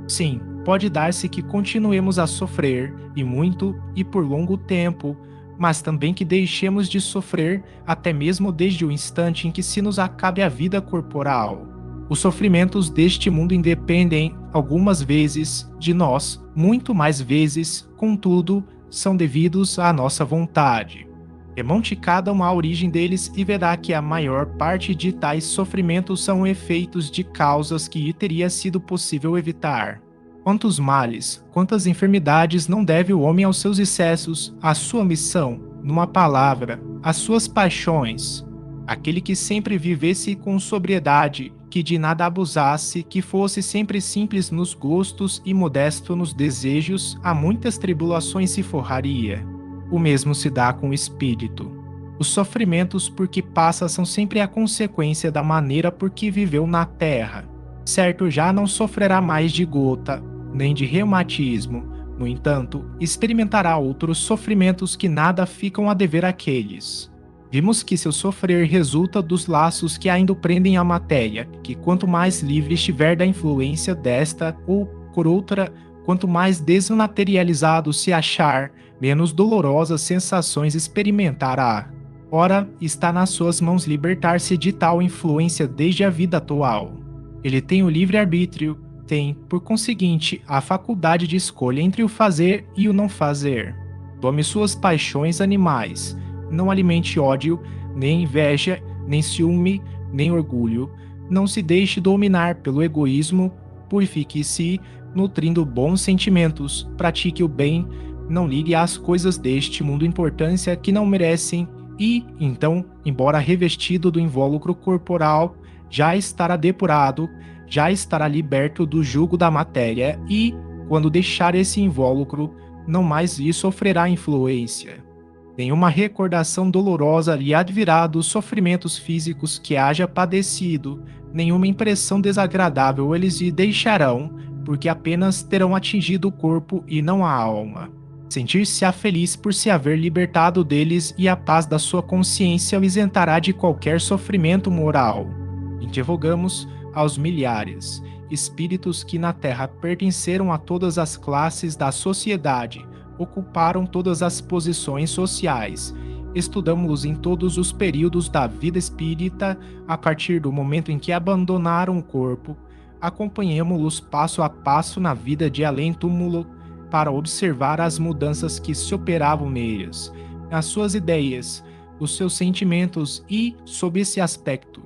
Sim, pode dar-se que continuemos a sofrer, e muito e por longo tempo, mas também que deixemos de sofrer até mesmo desde o instante em que se nos acabe a vida corporal. Os sofrimentos deste mundo independem, algumas vezes, de nós, muito mais vezes, contudo, são devidos à nossa vontade. Remonte cada um à origem deles e verá que a maior parte de tais sofrimentos são efeitos de causas que teria sido possível evitar. Quantos males, quantas enfermidades não deve o homem aos seus excessos, à sua missão, numa palavra, às suas paixões? Aquele que sempre vivesse com sobriedade, que de nada abusasse, que fosse sempre simples nos gostos e modesto nos desejos, a muitas tribulações se forraria. O mesmo se dá com o espírito. Os sofrimentos por que passa são sempre a consequência da maneira por que viveu na terra. Certo, já não sofrerá mais de gota, nem de reumatismo. No entanto, experimentará outros sofrimentos que nada ficam a dever àqueles. Vimos que seu sofrer resulta dos laços que ainda o prendem à matéria, que quanto mais livre estiver da influência desta, ou, por outra, quanto mais desmaterializado se achar, menos dolorosas sensações experimentará. Ora, está nas suas mãos libertar-se de tal influência desde a vida atual. Ele tem o livre-arbítrio, tem, por conseguinte, a faculdade de escolha entre o fazer e o não fazer. Tome suas paixões animais, não alimente ódio, nem inveja, nem ciúme, nem orgulho. Não se deixe dominar pelo egoísmo, purifique-se, nutrindo bons sentimentos, pratique o bem, não ligue às coisas deste mundo importância que não merecem e, então, embora revestido do invólucro corporal, já estará depurado, já estará liberto do jugo da matéria e, quando deixar esse invólucro, não mais lhe sofrerá influência. Nenhuma recordação dolorosa lhe advirá dos sofrimentos físicos que haja padecido, nenhuma impressão desagradável eles lhe deixarão, porque apenas terão atingido o corpo e não a alma. Sentir-se-á feliz por se haver libertado deles e a paz da sua consciência o isentará de qualquer sofrimento moral. Interrogamos aos milhares, espíritos que na Terra pertenceram a todas as classes da sociedade, ocuparam todas as posições sociais. Estudamos-los em todos os períodos da vida espírita, a partir do momento em que abandonaram o corpo. Acompanhamos-los passo a passo na vida de além-túmulo, para observar as mudanças que se operavam neles, as suas ideias, os seus sentimentos e, sob esse aspecto,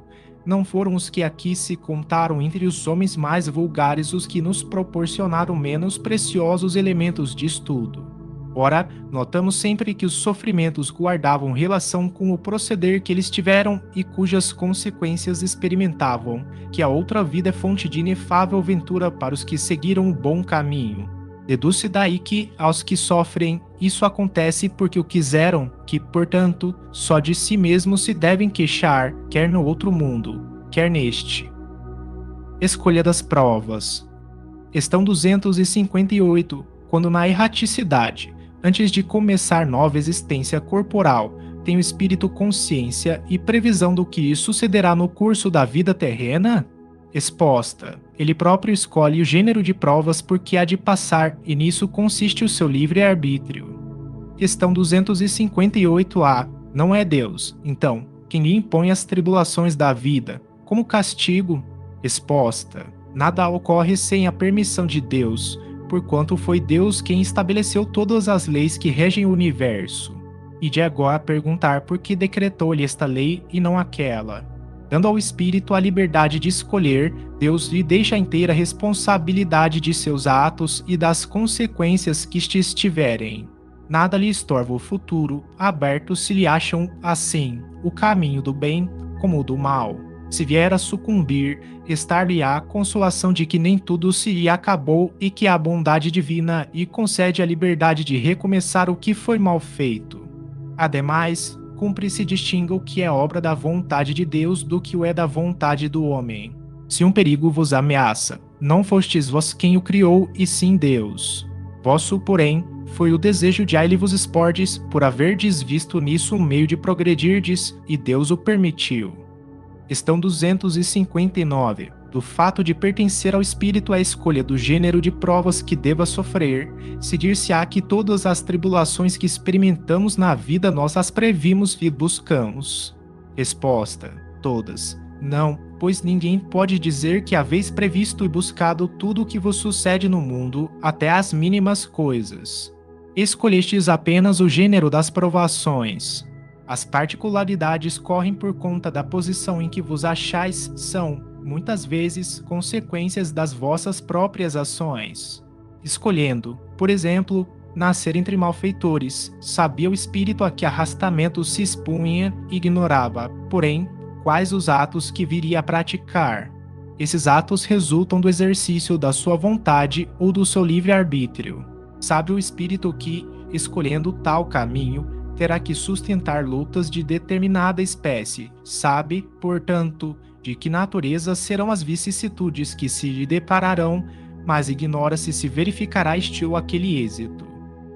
não foram os que aqui se contaram entre os homens mais vulgares os que nos proporcionaram menos preciosos elementos de estudo. Ora, notamos sempre que os sofrimentos guardavam relação com o proceder que eles tiveram e cujas consequências experimentavam, que a outra vida é fonte de inefável ventura para os que seguiram o bom caminho. Deduz-se daí que, aos que sofrem, isso acontece porque o quiseram, que, portanto, só de si mesmos se devem queixar, quer no outro mundo, quer neste. Escolha das provas. Questão 258. Quando na erraticidade, antes de começar nova existência corporal, tem o espírito consciência e previsão do que sucederá no curso da vida terrena? Exposta. Ele próprio escolhe o gênero de provas por que há de passar, e nisso consiste o seu livre-arbítrio. Questão 258-A. Não é Deus, então, quem lhe impõe as tribulações da vida, como castigo? Exposta. Nada ocorre sem a permissão de Deus, porquanto foi Deus quem estabeleceu todas as leis que regem o universo. E de agora perguntar por que decretou-lhe esta lei e não aquela. Dando ao espírito a liberdade de escolher, Deus lhe deixa a inteira responsabilidade de seus atos e das consequências que estes tiverem. Nada lhe estorva o futuro, aberto se lhe acham, assim, o caminho do bem como o do mal. Se vier a sucumbir, estar-lhe-á a consolação de que nem tudo se lhe acabou e que a bondade divina lhe concede a liberdade de recomeçar o que foi mal feito. Ademais, cumpre se distinga o que é obra da vontade de Deus do que o é da vontade do homem. Se um perigo vos ameaça, não fostes vós quem o criou, e sim Deus. Vosso, porém, foi o desejo de ele vos expordes, por haverdes visto nisso um meio de progredirdes, e Deus o permitiu. Questão 259. Do fato de pertencer ao espírito à escolha do gênero de provas que deva sofrer, se dir-se-á que todas as tribulações que experimentamos na vida nós as previmos e buscamos. Resposta: todas. Não, pois ninguém pode dizer que haveis previsto e buscado tudo o que vos sucede no mundo, até as mínimas coisas. Escolhestes apenas o gênero das provações. As particularidades correm por conta da posição em que vos achais são, muitas vezes, consequências das vossas próprias ações. Escolhendo, por exemplo, nascer entre malfeitores, sabia o espírito a que arrastamento se expunha e ignorava, porém, quais os atos que viria a praticar. Esses atos resultam do exercício da sua vontade ou do seu livre-arbítrio. Sabe o espírito que, escolhendo tal caminho, terá que sustentar lutas de determinada espécie. Sabe, portanto, de que natureza serão as vicissitudes que se lhe depararão, mas ignora se verificará estilo aquele êxito.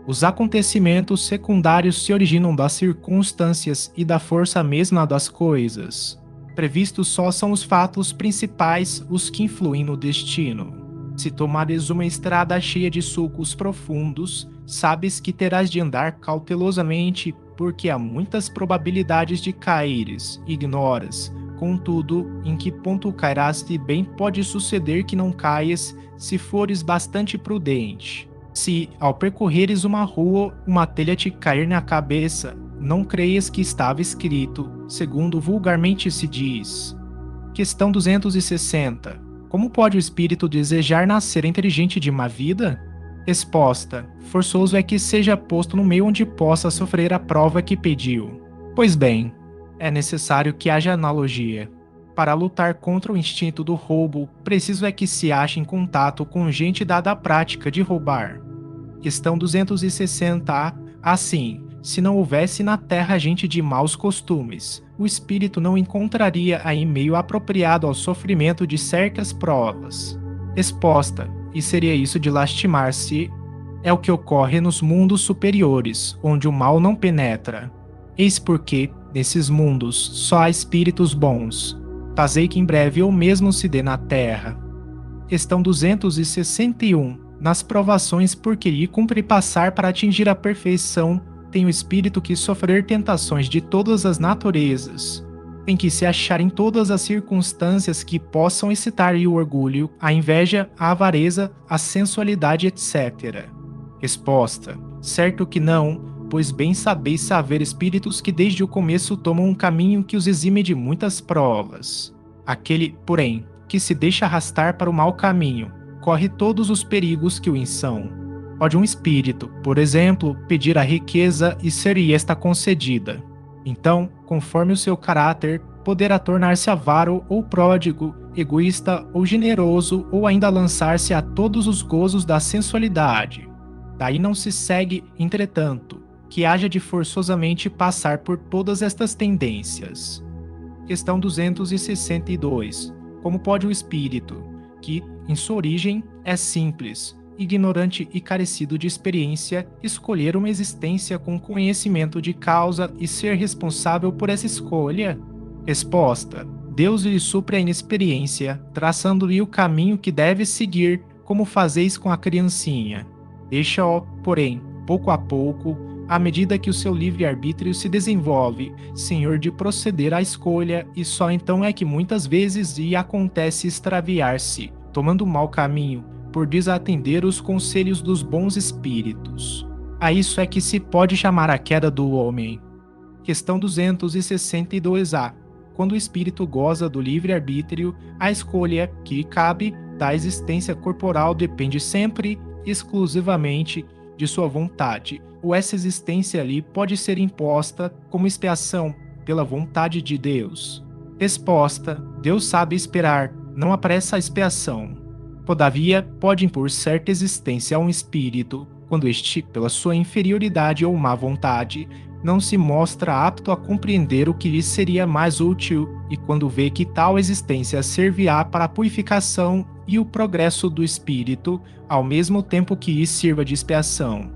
Os acontecimentos secundários se originam das circunstâncias e da força mesma das coisas. Previstos só são os fatos principais os que influem no destino. Se tomares uma estrada cheia de sulcos profundos, sabes que terás de andar cautelosamente, porque há muitas probabilidades de caíres, ignoras. Contudo, em que ponto cairás e bem pode suceder que não caias, se fores bastante prudente. Se, ao percorreres uma rua, uma telha te cair na cabeça, não creias que estava escrito, segundo vulgarmente se diz. Questão 260. Como pode o espírito desejar nascer inteligente de uma vida? Resposta: forçoso é que seja posto no meio onde possa sofrer a prova que pediu. Pois bem, é necessário que haja analogia. Para lutar contra o instinto do roubo, preciso é que se ache em contato com gente dada à prática de roubar. Questão 260. Assim, se não houvesse na terra gente de maus costumes, o espírito não encontraria aí meio apropriado ao sofrimento de certas provas. Resposta: e seria isso de lastimar-se? É o que ocorre nos mundos superiores, onde o mal não penetra. Eis porque, nesses mundos, só há espíritos bons. Fazei que em breve ou mesmo se dê na terra. Questão 261. Nas provações por que lhe cumpre passar para atingir a perfeição, tem o espírito que sofrer tentações de todas as naturezas. Tem que se achar em todas as circunstâncias que possam excitar-lhe o orgulho, a inveja, a avareza, a sensualidade, etc. Resposta: certo que não, pois bem sabeis haver espíritos que desde o começo tomam um caminho que os exime de muitas provas. Aquele, porém, que se deixa arrastar para o mau caminho, corre todos os perigos que o insão. Pode um espírito, por exemplo, pedir a riqueza e ser-lhe esta concedida. Então, conforme o seu caráter, poderá tornar-se avaro ou pródigo, egoísta ou generoso, ou ainda lançar-se a todos os gozos da sensualidade. Daí não se segue, entretanto, que haja de forçosamente passar por todas estas tendências. Questão 262. Como pode o espírito, que, em sua origem, é simples, ignorante e carecido de experiência, escolher uma existência com conhecimento de causa e ser responsável por essa escolha? Resposta: Deus lhe supre a inexperiência, traçando-lhe o caminho que deve seguir, como fazeis com a criancinha. Deixa-o, porém, pouco a pouco, à medida que o seu livre-arbítrio se desenvolve, senhor de proceder à escolha, e só então é que muitas vezes lhe acontece extraviar-se, tomando o mau caminho, por desatender os conselhos dos bons espíritos. A isso é que se pode chamar a queda do homem. Questão 262A. Quando o espírito goza do livre-arbítrio, a escolha que cabe da existência corporal depende sempre, exclusivamente, de sua vontade, ou essa existência ali pode ser imposta como expiação pela vontade de Deus. Resposta: Deus sabe esperar, não apressa a expiação. Todavia, pode impor certa existência a um espírito, quando este, pela sua inferioridade ou má vontade, não se mostra apto a compreender o que lhe seria mais útil, e quando vê que tal existência servirá para a purificação e o progresso do espírito, ao mesmo tempo que lhe sirva de expiação.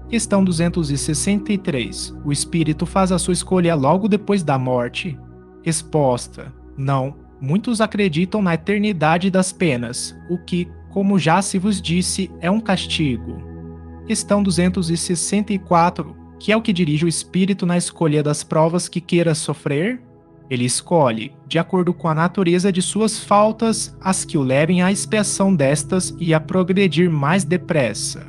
Questão 263. O espírito faz a sua escolha logo depois da morte? Resposta: não. Muitos acreditam na eternidade das penas, o que, como já se vos disse, é um castigo. Questão 264. Que é o que dirige o espírito na escolha das provas que queira sofrer? Ele escolhe, de acordo com a natureza de suas faltas, as que o levem à expiação destas e a progredir mais depressa.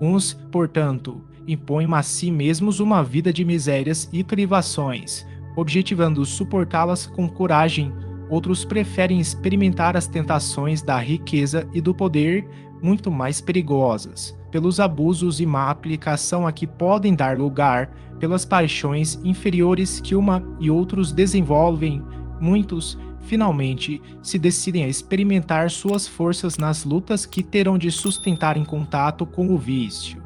Uns, portanto, impõem a si mesmos uma vida de misérias e privações, objetivando suportá-las com coragem. Outros preferem experimentar as tentações da riqueza e do poder, muito mais perigosas, pelos abusos e má aplicação a que podem dar lugar, pelas paixões inferiores que uma e outros desenvolvem. Muitos, finalmente, se decidem a experimentar suas forças nas lutas que terão de sustentar em contato com o vício.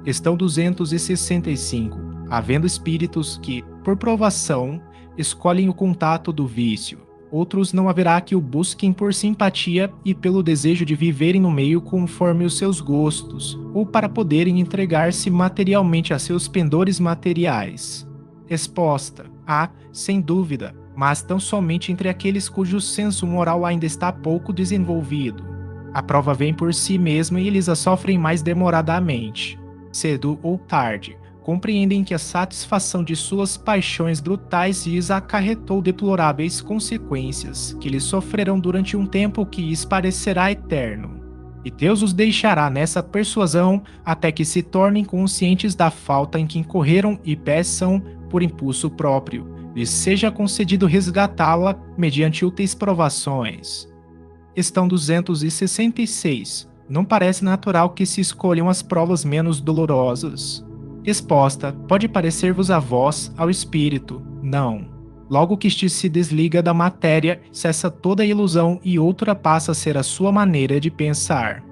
Questão 265. Havendo espíritos que, por provação, escolhem o contato do vício, outros não haverá que o busquem por simpatia e pelo desejo de viverem no meio conforme os seus gostos, ou para poderem entregar-se materialmente a seus pendores materiais. Resposta: há, sem dúvida, mas tão somente entre aqueles cujo senso moral ainda está pouco desenvolvido. A prova vem por si mesma e eles a sofrem mais demoradamente. Cedo ou tarde, compreendem que a satisfação de suas paixões brutais lhes acarretou deploráveis consequências, que eles sofrerão durante um tempo que lhes parecerá eterno. E Deus os deixará nessa persuasão até que se tornem conscientes da falta em que incorreram e peçam, por impulso próprio, lhes seja concedido resgatá-la mediante úteis provações. Questão 266. Não parece natural que se escolham as provas menos dolorosas? Resposta: pode parecer-vos a vós, ao espírito. Não. Logo que este se desliga da matéria, cessa toda a ilusão e outra passa a ser a sua maneira de pensar.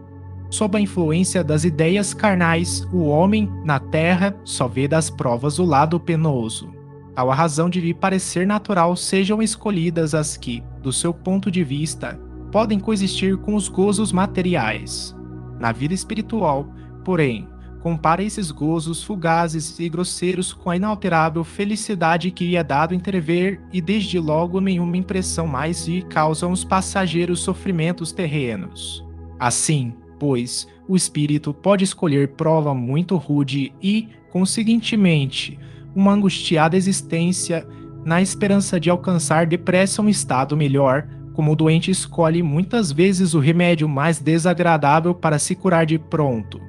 Sob a influência das ideias carnais, o homem, na terra, só vê das provas o lado penoso. Tal a razão de lhe parecer natural sejam escolhidas as que, do seu ponto de vista, podem coexistir com os gozos materiais. Na vida espiritual, porém, compara esses gozos fugazes e grosseiros com a inalterável felicidade que lhe é dado entrever e desde logo nenhuma impressão mais lhe causam os passageiros sofrimentos terrenos. Assim, pois, o espírito pode escolher prova muito rude e, conseguintemente, uma angustiada existência na esperança de alcançar depressa um estado melhor, como o doente escolhe muitas vezes o remédio mais desagradável para se curar de pronto.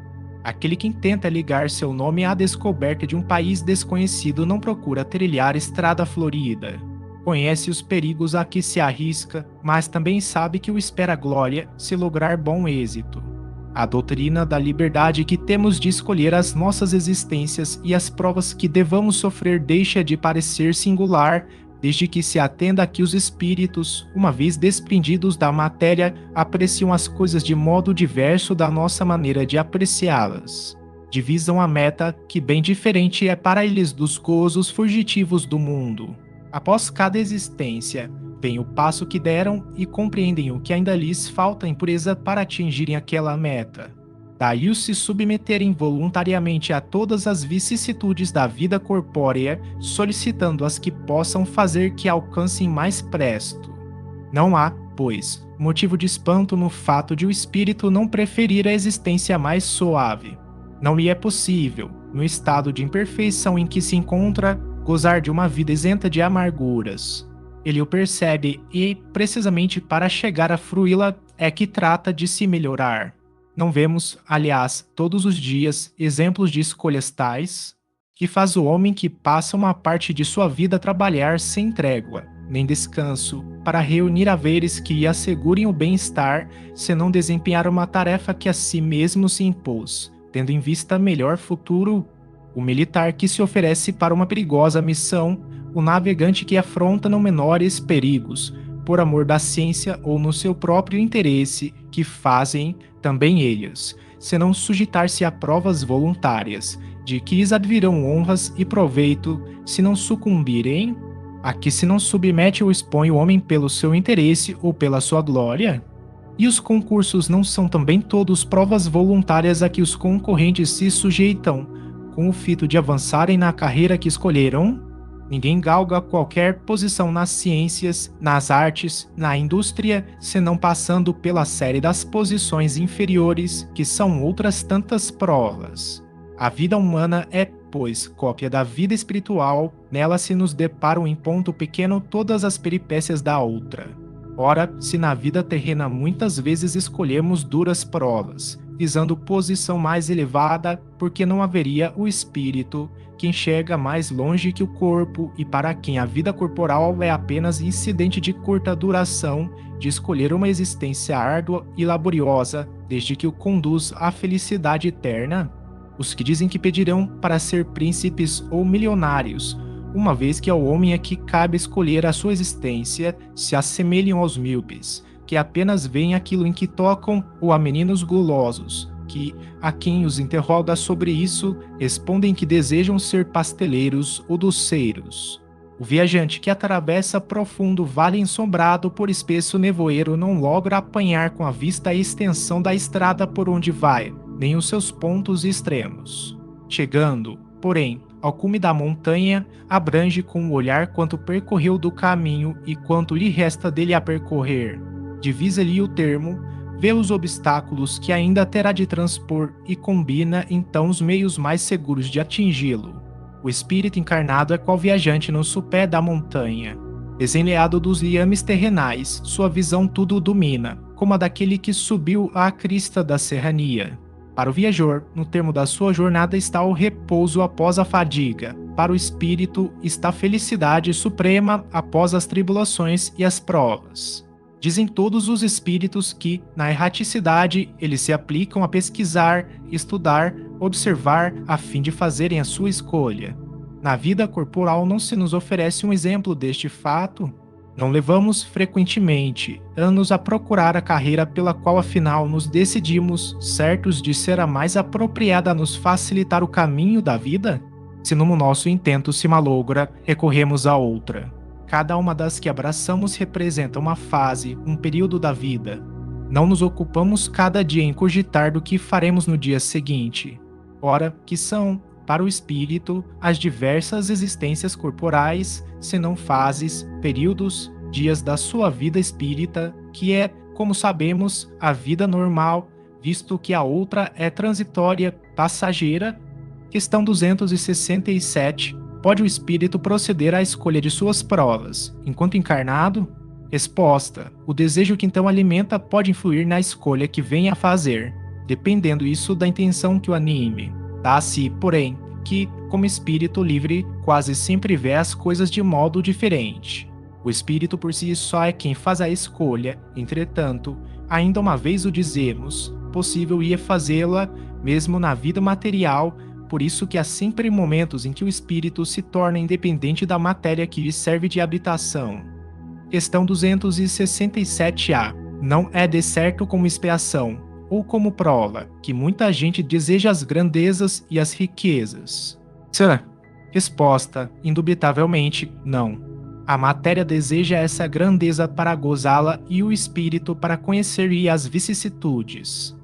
Aquele que intenta ligar seu nome à descoberta de um país desconhecido não procura trilhar estrada florida. Conhece os perigos a que se arrisca, mas também sabe que o espera glória se lograr bom êxito. A doutrina da liberdade que temos de escolher as nossas existências e as provas que devamos sofrer deixa de parecer singular, desde que se atenda a que os espíritos, uma vez desprendidos da matéria, apreciam as coisas de modo diverso da nossa maneira de apreciá-las. Divisam a meta, que bem diferente é para eles dos gozos fugitivos do mundo. Após cada existência, veem o passo que deram e compreendem o que ainda lhes falta em pureza para atingirem aquela meta. Daí o se submeterem voluntariamente a todas as vicissitudes da vida corpórea, solicitando as que possam fazer que alcancem mais presto. Não há, pois, motivo de espanto no fato de o espírito não preferir a existência mais suave. Não lhe é possível, no estado de imperfeição em que se encontra, gozar de uma vida isenta de amarguras. Ele o percebe e, precisamente para chegar a fruí-la, é que trata de se melhorar. Não vemos, aliás, todos os dias, exemplos de escolhas tais, que faz o homem que passa uma parte de sua vida a trabalhar sem trégua, nem descanso, para reunir haveres que lhe assegurem o bem-estar, senão desempenhar uma tarefa que a si mesmo se impôs, tendo em vista melhor futuro, o militar que se oferece para uma perigosa missão, o navegante que afronta não menores perigos, por amor da ciência ou no seu próprio interesse, que fazem também eles, senão sujeitar-se a provas voluntárias, de que lhes advirão honras e proveito, se não sucumbirem, a que se não submete ou expõe o homem pelo seu interesse ou pela sua glória? E os concursos não são também todos provas voluntárias a que os concorrentes se sujeitam, com o fito de avançarem na carreira que escolheram? Ninguém galga qualquer posição nas ciências, nas artes, na indústria, senão passando pela série das posições inferiores, que são outras tantas provas. A vida humana é, pois, cópia da vida espiritual, nela se nos deparam em ponto pequeno todas as peripécias da outra. Ora, se na vida terrena muitas vezes escolhemos duras provas, visando posição mais elevada, porque não haveria o espírito, que enxerga mais longe que o corpo e para quem a vida corporal é apenas incidente de curta duração, de escolher uma existência árdua e laboriosa, desde que o conduz à felicidade eterna? Os que dizem que pedirão para ser príncipes ou milionários, uma vez que ao homem é que cabe escolher a sua existência, se assemelham aos míopes, que apenas veem aquilo em que tocam, ou a meninos gulosos, que, a quem os interroga sobre isso, respondem que desejam ser pasteleiros ou doceiros. O viajante que atravessa profundo vale ensombrado por espesso nevoeiro não logra apanhar com a vista a extensão da estrada por onde vai, nem os seus pontos extremos. Chegando, porém, ao cume da montanha, abrange com o olhar quanto percorreu do caminho e quanto lhe resta dele a percorrer. Divisa-lhe o termo, vê os obstáculos que ainda terá de transpor e combina então os meios mais seguros de atingi-lo. O espírito encarnado é qual viajante no sopé da montanha. Desenleado dos liames terrenais, sua visão tudo domina, como a daquele que subiu à crista da serrania. Para o viajor, no termo da sua jornada está o repouso após a fadiga. Para o espírito está a felicidade suprema após as tribulações e as provas. Dizem todos os espíritos que, na erraticidade, eles se aplicam a pesquisar, estudar, observar, a fim de fazerem a sua escolha. Na vida corporal não se nos oferece um exemplo deste fato? Não levamos frequentemente anos a procurar a carreira pela qual afinal nos decidimos, certos de ser a mais apropriada a nos facilitar o caminho da vida? Se no nosso intento se malogra, recorremos a outra. Cada uma das que abraçamos representa uma fase, um período da vida. Não nos ocupamos cada dia em cogitar do que faremos no dia seguinte. Ora, que são, para o espírito, as diversas existências corporais, senão fases, períodos, dias da sua vida espírita, que é, como sabemos, a vida normal, visto que a outra é transitória, passageira? Questão 267. Pode o espírito proceder à escolha de suas provas, enquanto encarnado? Resposta: o desejo que então alimenta pode influir na escolha que venha a fazer, dependendo isso da intenção que o anime. Dá-se, porém, que, como espírito livre, quase sempre vê as coisas de modo diferente. O espírito por si só é quem faz a escolha, entretanto, ainda uma vez o dizemos, possível ia fazê-la, mesmo na vida material. Por isso que há sempre momentos em que o espírito se torna independente da matéria que lhe serve de habitação. Questão 267-A. Não é de certo como expiação, ou como prova, que muita gente deseja as grandezas e as riquezas? Será? Resposta: indubitavelmente, não. A matéria deseja essa grandeza para gozá-la e o espírito para conhecer-lhe as vicissitudes.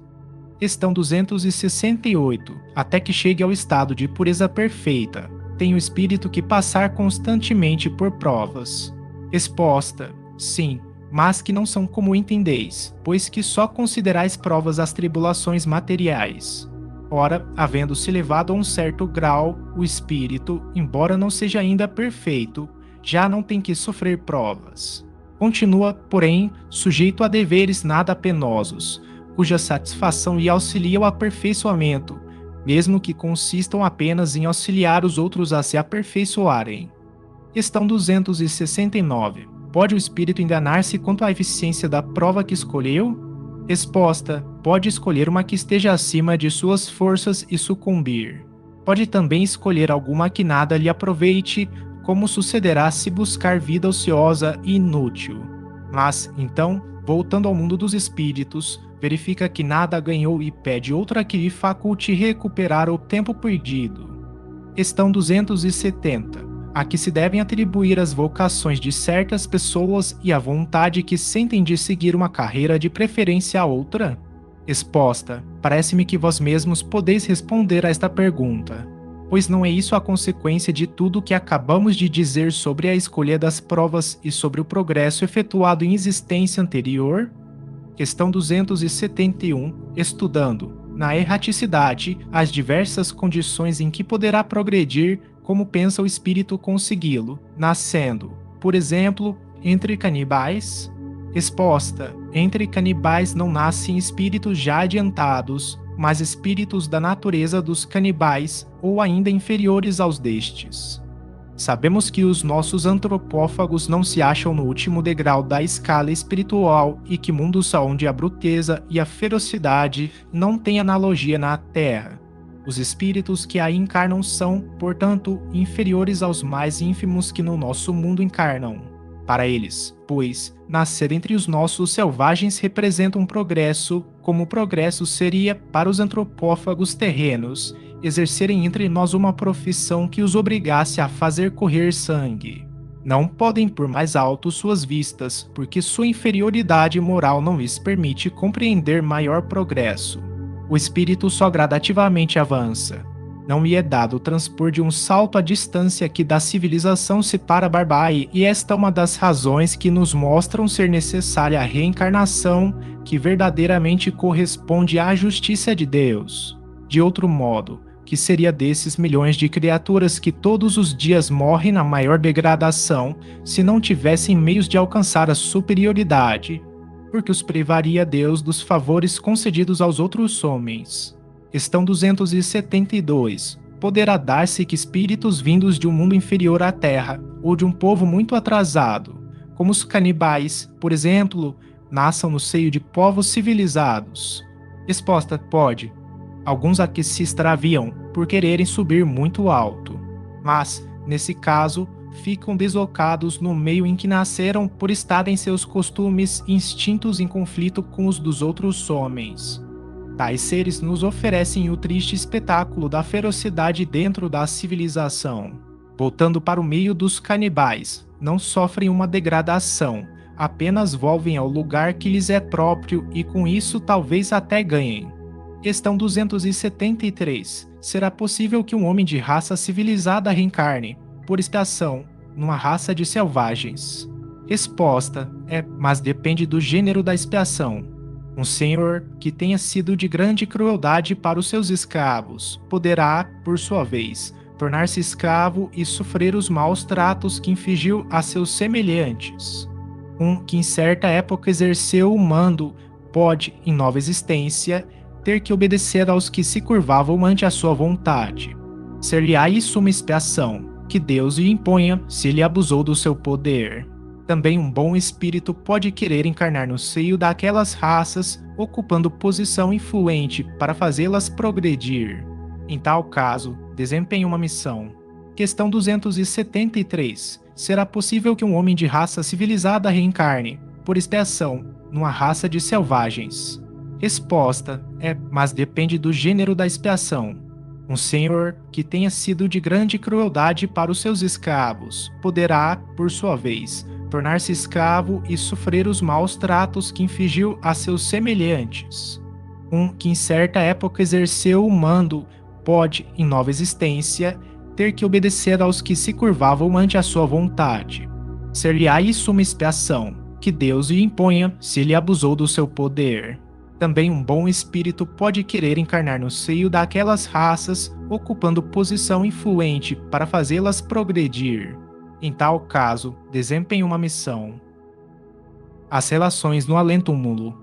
Questão 268. Até que chegue ao estado de pureza perfeita, tem o espírito que passar constantemente por provas. Resposta: sim, mas que não são como entendeis, pois que só considerais provas as tribulações materiais. Ora, havendo-se levado a um certo grau, o espírito, embora não seja ainda perfeito, já não tem que sofrer provas. Continua, porém, sujeito a deveres nada penosos, cuja satisfação lhe auxilia ao aperfeiçoamento, mesmo que consistam apenas em auxiliar os outros a se aperfeiçoarem. Questão 269. Pode o espírito enganar-se quanto à eficiência da prova que escolheu? Resposta: pode escolher uma que esteja acima de suas forças e sucumbir. Pode também escolher alguma que nada lhe aproveite, como sucederá se buscar vida ociosa e inútil. Mas, então, voltando ao mundo dos espíritos, verifica que nada ganhou e pede outra que lhe faculte recuperar o tempo perdido. Questão 270. A que se devem atribuir as vocações de certas pessoas e a vontade que sentem de seguir uma carreira de preferência a outra? Resposta: parece-me que vós mesmos podeis responder a esta pergunta, pois não é isso a consequência de tudo o que acabamos de dizer sobre a escolha das provas e sobre o progresso efetuado em existência anterior? Questão 271. Estudando, na erraticidade, as diversas condições em que poderá progredir, como pensa o espírito consegui-lo, nascendo, por exemplo, entre canibais? Resposta: entre canibais não nascem espíritos já adiantados, mas espíritos da natureza dos canibais ou ainda inferiores aos destes. Sabemos que os nossos antropófagos não se acham no último degrau da escala espiritual e que mundos onde a bruteza e a ferocidade não têm analogia na Terra. Os espíritos que aí encarnam são, portanto, inferiores aos mais ínfimos que no nosso mundo encarnam. Para eles, pois, nascer entre os nossos selvagens representa um progresso, como o progresso seria para os antropófagos terrenos exercerem entre nós uma profissão que os obrigasse a fazer correr sangue. Não podem pôr mais alto suas vistas, porque sua inferioridade moral não lhes permite compreender maior progresso. O espírito só gradativamente avança. Não lhe é dado transpor de um salto a distância que da civilização separa a barbárie, e esta é uma das razões que nos mostram ser necessária a reencarnação que verdadeiramente corresponde à justiça de Deus. De outro modo, que seria desses milhões de criaturas que todos os dias morrem na maior degradação se não tivessem meios de alcançar a superioridade? Porque os privaria Deus dos favores concedidos aos outros homens. Questão 272. Poderá dar-se que espíritos vindos de um mundo inferior à Terra, ou de um povo muito atrasado, como os canibais, por exemplo, nasçam no seio de povos civilizados? Resposta: pode. Alguns aqui se extraviam por quererem subir muito alto, mas, nesse caso, ficam deslocados no meio em que nasceram por estarem seus costumes e instintos em conflito com os dos outros homens. Tais seres nos oferecem o triste espetáculo da ferocidade dentro da civilização. Voltando para o meio dos canibais, não sofrem uma degradação, apenas volvem ao lugar que lhes é próprio e com isso talvez até ganhem. Questão 273. Será possível que um homem de raça civilizada reencarne, por expiação, numa raça de selvagens? Resposta: mas depende do gênero da expiação. Um senhor que tenha sido de grande crueldade para os seus escravos poderá, por sua vez, tornar-se escravo e sofrer os maus tratos que infligiu a seus semelhantes. Um que em certa época exerceu o mando pode, em nova existência, ter que obedecer aos que se curvavam ante a sua vontade. Ser-lhe-á isso uma expiação, que Deus lhe imponha se ele abusou do seu poder. Também um bom espírito pode querer encarnar no seio daquelas raças, ocupando posição influente para fazê-las progredir. Em tal caso, desempenha uma missão. Questão 273. Será possível que um homem de raça civilizada reencarne, por expiação, numa raça de selvagens? Resposta: mas depende do gênero da expiação. Um senhor que tenha sido de grande crueldade para os seus escravos poderá, por sua vez, tornar-se escravo e sofrer os maus tratos que infligiu a seus semelhantes. Um que em certa época exerceu o mando pode, em nova existência, ter que obedecer aos que se curvavam ante a sua vontade. Ser-lhe-á isso uma expiação, que Deus lhe imponha se ele abusou do seu poder. Também um bom espírito pode querer encarnar no seio daquelas raças, ocupando posição influente para fazê-las progredir. Em tal caso, desempenha uma missão. As relações no além-túmulo.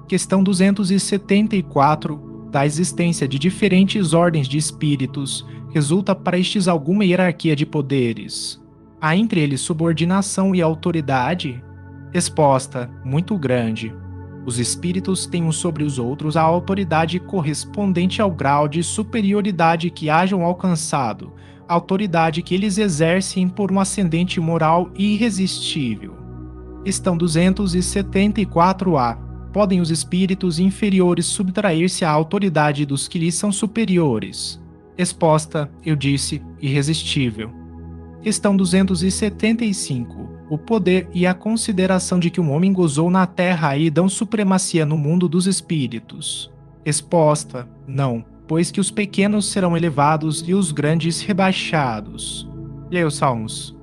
Questão 274. Da existência de diferentes ordens de espíritos, resulta para estes alguma hierarquia de poderes? Há entre eles subordinação e autoridade? Resposta: muito grande. Os espíritos têm uns sobre os outros a autoridade correspondente ao grau de superioridade que hajam alcançado, autoridade que eles exercem por um ascendente moral irresistível. Questão 274-A. Podem os espíritos inferiores subtrair-se à autoridade dos que lhes são superiores? Resposta: eu disse, irresistível. Questão 275. O poder e a consideração de que um homem gozou na Terra aí dão supremacia no mundo dos espíritos? Resposta: não, pois que os pequenos serão elevados e os grandes rebaixados. Leia os Salmos.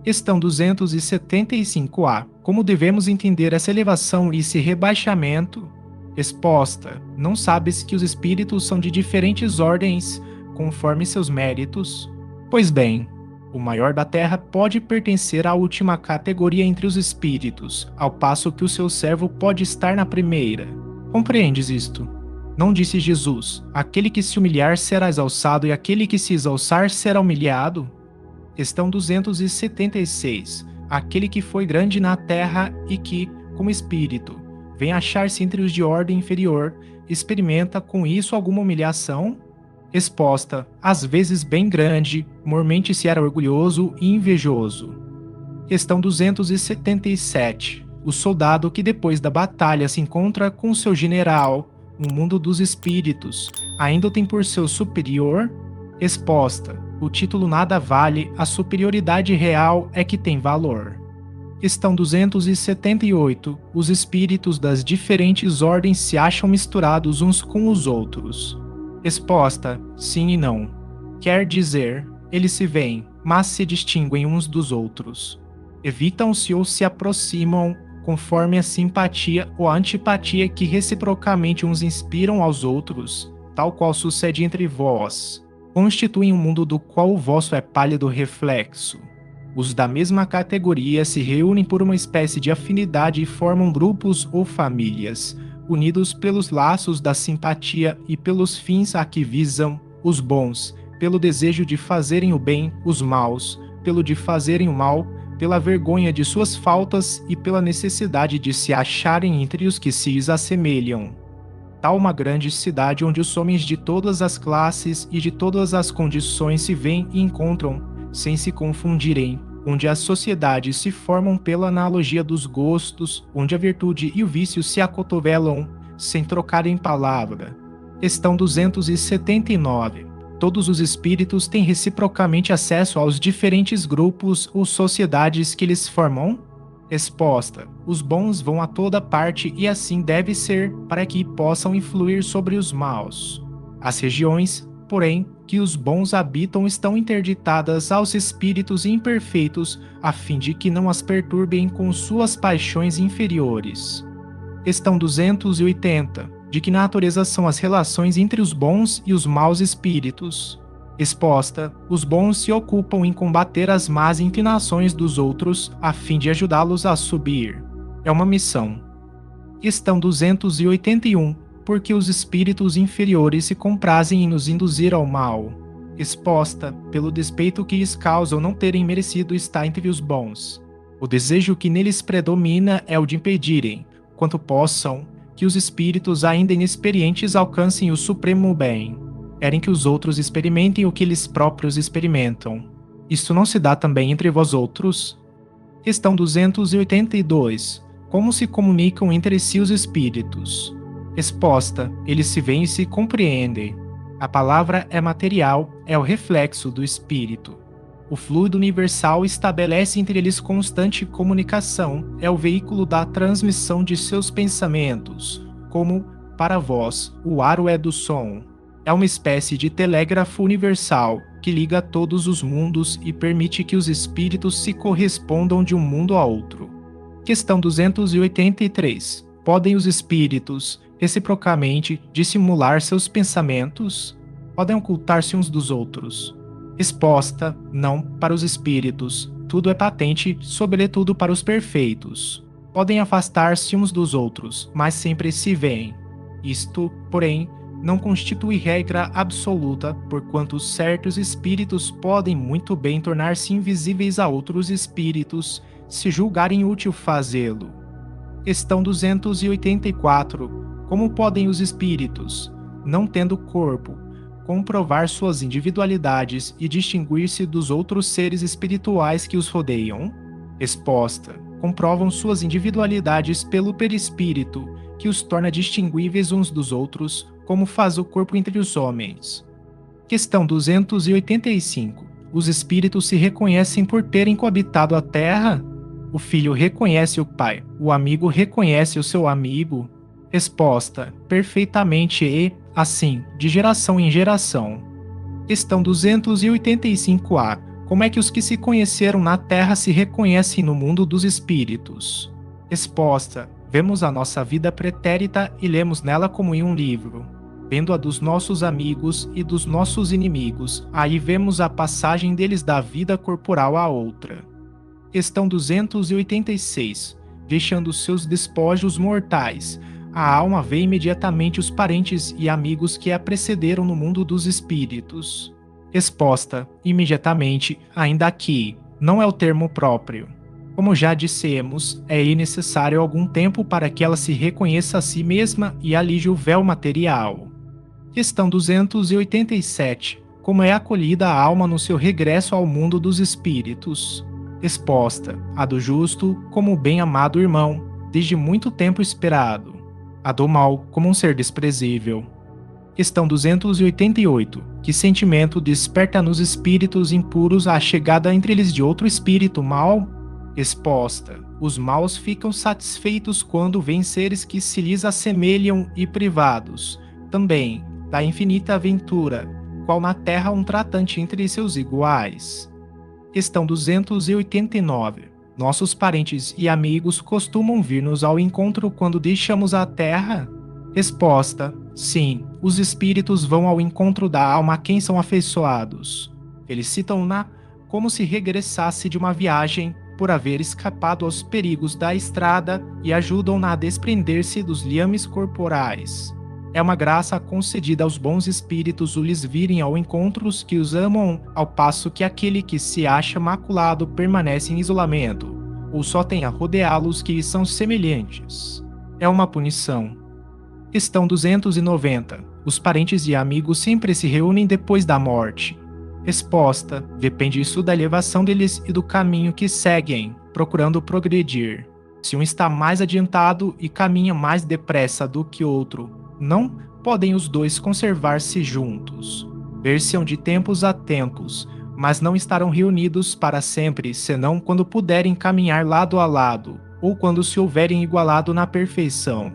Questão 275-A. Como devemos entender essa elevação e esse rebaixamento? Resposta: não sabes que os espíritos são de diferentes ordens, conforme seus méritos? Pois bem, o maior da Terra pode pertencer à última categoria entre os espíritos, ao passo que o seu servo pode estar na primeira. Compreendes isto? Não disse Jesus: aquele que se humilhar será exalçado e aquele que se exalçar será humilhado? Questão 276. Aquele que foi grande na terra e que, como espírito, vem achar-se entre os de ordem inferior, experimenta com isso alguma humilhação? Resposta: às vezes bem grande, mormente se era orgulhoso e invejoso. Questão 277. O soldado que depois da batalha se encontra com seu general no mundo dos espíritos, ainda o tem por seu superior? Resposta: o título nada vale, a superioridade real é que tem valor. Questão 278. Os espíritos das diferentes ordens se acham misturados uns com os outros. Resposta: sim e não. Quer dizer, eles se veem, mas se distinguem uns dos outros. Evitam-se ou se aproximam conforme a simpatia ou a antipatia que reciprocamente uns inspiram aos outros, tal qual sucede entre vós. Constituem um mundo do qual o vosso é pálido reflexo. Os da mesma categoria se reúnem por uma espécie de afinidade e formam grupos ou famílias, unidos pelos laços da simpatia e pelos fins a que visam, os bons, pelo desejo de fazerem o bem, os maus, pelo de fazerem o mal, pela vergonha de suas faltas e pela necessidade de se acharem entre os que se assemelham. Tal uma grande cidade onde os homens de todas as classes e de todas as condições se veem e encontram, sem se confundirem, onde as sociedades se formam pela analogia dos gostos, onde a virtude e o vício se acotovelam, sem trocarem palavra. Questão 279. Todos os espíritos têm reciprocamente acesso aos diferentes grupos ou sociedades que eles formam? Resposta: os bons vão a toda parte e assim deve ser para que possam influir sobre os maus. As regiões, porém, que os bons habitam estão interditadas aos espíritos imperfeitos a fim de que não as perturbem com suas paixões inferiores. Questão 280. De que natureza são as relações entre os bons e os maus espíritos? Resposta: os bons se ocupam em combater as más inclinações dos outros a fim de ajudá-los a subir. É uma missão. Questão 281. Por que os espíritos inferiores se comprazem em nos induzir ao mal? Resposta: pelo despeito que lhes causam não terem merecido estar entre os bons. O desejo que neles predomina é o de impedirem, quanto possam, que os espíritos ainda inexperientes alcancem o supremo bem. Querem que os outros experimentem o que eles próprios experimentam. Isto não se dá também entre vós outros? Questão 282. Como se comunicam entre si os espíritos? Resposta: eles se veem e se compreendem. A palavra é material, é o reflexo do espírito. O fluido universal estabelece entre eles constante comunicação, é o veículo da transmissão de seus pensamentos, como, para vós, o aro é do som. É uma espécie de telégrafo universal que liga todos os mundos e permite que os espíritos se correspondam de um mundo a outro. Questão 283. Podem os espíritos, reciprocamente, dissimular seus pensamentos? Podem ocultar-se uns dos outros? Resposta: não para os espíritos. Tudo é patente, sobretudo para os perfeitos. Podem afastar-se uns dos outros, mas sempre se veem. Isto, porém, não constitui regra absoluta, porquanto certos espíritos podem muito bem tornar-se invisíveis a outros espíritos, se julgarem útil fazê-lo. Questão 284. Como podem os espíritos, não tendo corpo, comprovar suas individualidades e distinguir-se dos outros seres espirituais que os rodeiam? Resposta: comprovam suas individualidades pelo perispírito, que os torna distinguíveis uns dos outros, como faz o corpo entre os homens. Questão 285. Os espíritos se reconhecem por terem coabitado a terra? O filho reconhece o pai, o amigo reconhece o seu amigo? Resposta: perfeitamente e, assim, de geração em geração. Questão 285A. Como é que os que se conheceram na Terra se reconhecem no mundo dos espíritos? Resposta: vemos a nossa vida pretérita e lemos nela como em um livro. Vendo a dos nossos amigos e dos nossos inimigos, aí vemos a passagem deles da vida corporal à outra. Questão 286. Deixando seus despojos mortais, A alma vê imediatamente os parentes e amigos que a precederam no mundo dos espíritos. Resposta: imediatamente, ainda aqui, não é o termo próprio. Como já dissemos, é necessário algum tempo para que ela se reconheça a si mesma e alije o véu material. Questão 287. Como é acolhida a alma no seu regresso ao mundo dos espíritos? Resposta: a do justo, como o bem-amado irmão, desde muito tempo esperado. A do mal, como um ser desprezível. Questão 288. Que sentimento desperta nos espíritos impuros a chegada entre eles de outro espírito mau? Resposta: os maus ficam satisfeitos quando veem seres que se lhes assemelham e privados, também, da infinita aventura, qual na terra um tratante entre seus iguais. Questão 289. Nossos parentes e amigos costumam vir-nos ao encontro quando deixamos a terra? Resposta: sim, os espíritos vão ao encontro da alma a quem são afeiçoados. Felicitam-na como se regressasse de uma viagem por haver escapado aos perigos da estrada e ajudam-na a desprender-se dos liames corporais. É uma graça concedida aos bons espíritos o lhes virem ao encontro os que os amam, ao passo que aquele que se acha maculado permanece em isolamento, ou só tem a rodeá-los que lhes são semelhantes. É uma punição. Questão 290. Os parentes e amigos sempre se reúnem depois da morte. Resposta: depende isso da elevação deles e do caminho que seguem, procurando progredir. Se um está mais adiantado e caminha mais depressa do que outro, não podem os dois conservar-se juntos. Ver-se-ão de tempos a tempos, mas não estarão reunidos para sempre, senão quando puderem caminhar lado a lado, ou quando se houverem igualado na perfeição.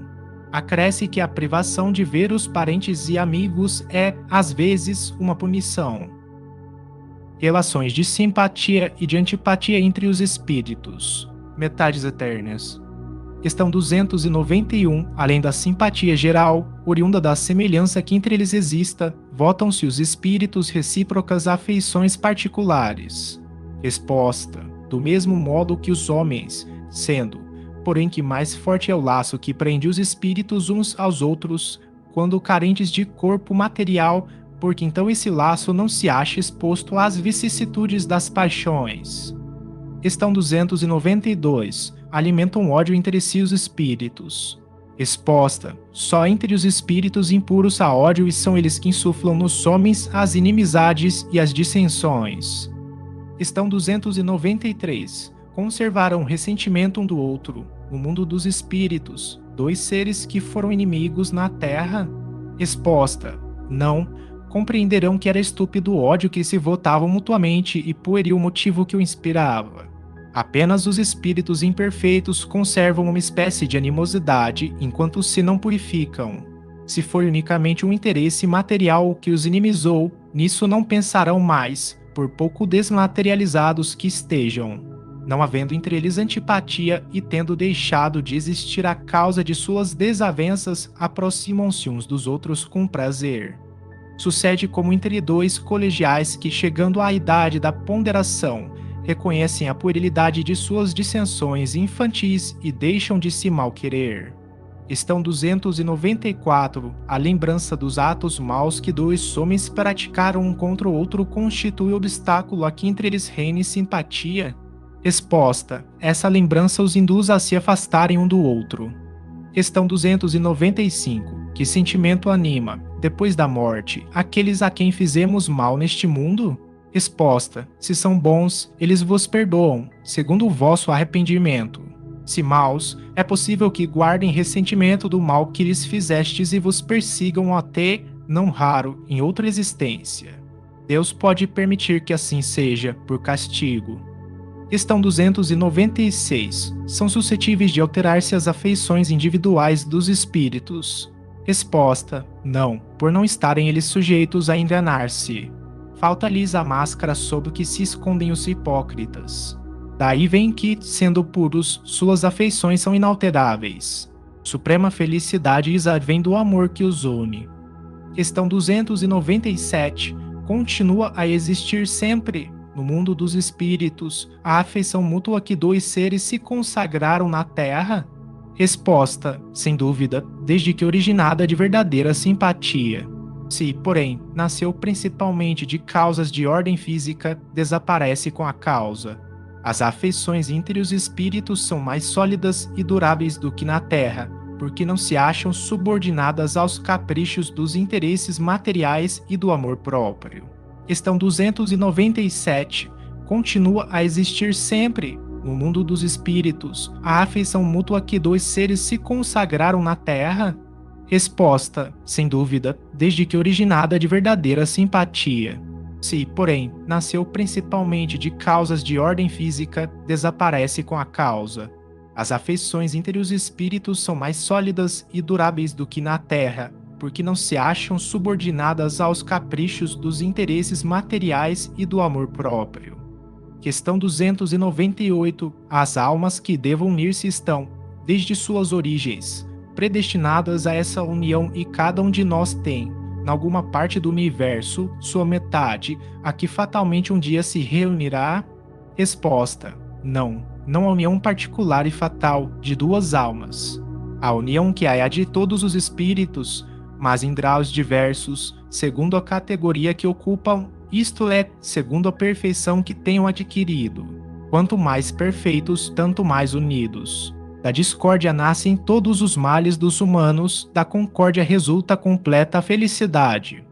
Acresce que a privação de ver os parentes e amigos é, às vezes, uma punição. Relações de simpatia e de antipatia entre os espíritos. Metades eternas. Questão 291. Além da simpatia geral, oriunda da semelhança que entre eles exista, votam-se os espíritos recíprocas afeições particulares. Resposta: do mesmo modo que os homens, sendo, porém que mais forte é o laço que prende os espíritos uns aos outros, quando carentes de corpo material, porque então esse laço não se acha exposto às vicissitudes das paixões. Questão 292. Alimentam ódio entre si os espíritos. Resposta: só entre os espíritos impuros há ódio e são eles que insuflam nos homens as inimizades e as dissensões. Questão 293. Conservaram ressentimento um do outro, no mundo dos espíritos, dois seres que foram inimigos na terra? Resposta: não. Compreenderão que era estúpido o ódio que se votavam mutuamente e pueril o motivo que o inspirava. Apenas os espíritos imperfeitos conservam uma espécie de animosidade enquanto se não purificam. Se for unicamente um interesse material que os inimizou, nisso não pensarão mais, por pouco desmaterializados que estejam. Não havendo entre eles antipatia e tendo deixado de existir a causa de suas desavenças, aproximam-se uns dos outros com prazer. Sucede como entre dois colegiais que, chegando à idade da ponderação, reconhecem a puerilidade de suas dissensões infantis e deixam de se mal-querer. Questão 294. A lembrança dos atos maus que dois homens praticaram um contra o outro constitui obstáculo a que entre eles reine simpatia? Resposta: essa lembrança os induz a se afastarem um do outro. Questão 295. Que sentimento anima, depois da morte, aqueles a quem fizemos mal neste mundo? Resposta: se são bons, eles vos perdoam, segundo o vosso arrependimento. Se maus, é possível que guardem ressentimento do mal que lhes fizestes e vos persigam até, não raro, em outra existência. Deus pode permitir que assim seja, por castigo. Questão 296. São suscetíveis de alterar-se as afeições individuais dos espíritos? Resposta: não, por não estarem eles sujeitos a enganar-se. Falta-lhes a máscara sob que se escondem os hipócritas. Daí vem que, sendo puros, suas afeições são inalteráveis. Suprema felicidade lhes advém do amor que os une. Questão 297. Continua a existir sempre, no mundo dos espíritos, a afeição mútua que dois seres se consagraram na terra? Resposta: sem dúvida, desde que originada de verdadeira simpatia. Se, porém, nasceu principalmente de causas de ordem física, desaparece com a causa. As afeições entre os espíritos são mais sólidas e duráveis do que na Terra, porque não se acham subordinadas aos caprichos dos interesses materiais e do amor próprio. Questão 297. Continua a existir sempre, no mundo dos espíritos, a afeição mútua que dois seres se consagraram na Terra? Resposta: sem dúvida, desde que originada de verdadeira simpatia. Se, porém, nasceu principalmente de causas de ordem física, desaparece com a causa. As afeições entre os espíritos são mais sólidas e duráveis do que na Terra, porque não se acham subordinadas aos caprichos dos interesses materiais e do amor próprio. Questão 298. As almas que devam unir-se estão, desde suas origens, predestinadas a essa união e cada um de nós tem, em alguma parte do universo, sua metade, a que fatalmente um dia se reunirá? Resposta: não. Não a união particular e fatal de duas almas. A união que é a de todos os espíritos, mas em graus diversos, segundo a categoria que ocupam, isto é, segundo a perfeição que tenham adquirido. Quanto mais perfeitos, tanto mais unidos. Da discórdia nascem todos os males dos humanos, da concórdia resulta completa a felicidade.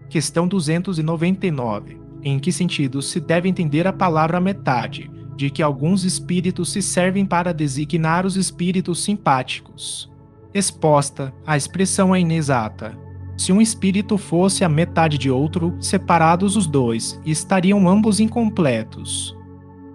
Questão 299. Em que sentido se deve entender a palavra metade, de que alguns espíritos se servem para designar os espíritos simpáticos? Resposta: a expressão é inexata. Se um espírito fosse a metade de outro, separados os dois, estariam ambos incompletos.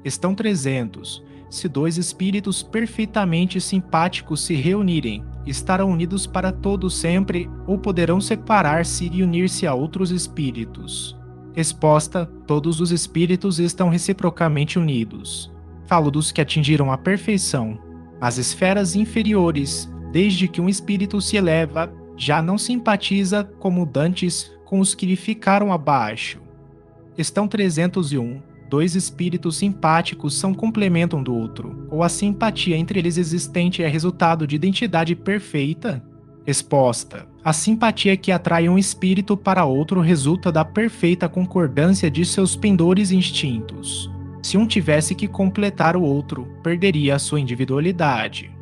Questão 300. Se dois espíritos perfeitamente simpáticos se reunirem, estarão unidos para todo sempre ou poderão separar-se e unir-se a outros espíritos? Resposta: todos os espíritos estão reciprocamente unidos. Falo dos que atingiram a perfeição. As esferas inferiores, desde que um espírito se eleva, já não simpatiza como dantes com os que lhe ficaram abaixo. Questão 301. Dois espíritos simpáticos são complemento um do outro, ou a simpatia entre eles existente é resultado de identidade perfeita? Resposta: a simpatia que atrai um espírito para outro resulta da perfeita concordância de seus pendores instintos. Se um tivesse que completar o outro, perderia a sua individualidade.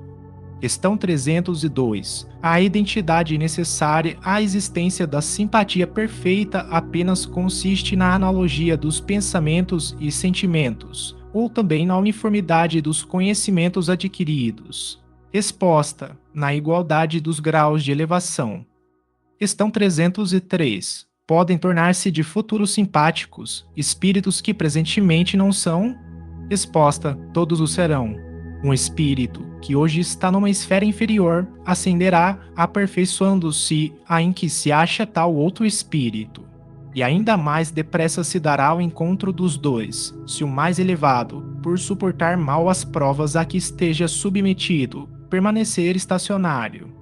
Questão 302. A identidade necessária à existência da simpatia perfeita apenas consiste na analogia dos pensamentos e sentimentos, ou também na uniformidade dos conhecimentos adquiridos. Resposta: na igualdade dos graus de elevação. Questão 303. Podem tornar-se de futuros simpáticos espíritos que presentemente não são? Resposta: todos o serão. Um espírito que hoje está numa esfera inferior ascenderá aperfeiçoando-se a em que se acha tal outro espírito. E ainda mais depressa se dará ao encontro dos dois, se o mais elevado, por suportar mal as provas a que esteja submetido, permanecer estacionário.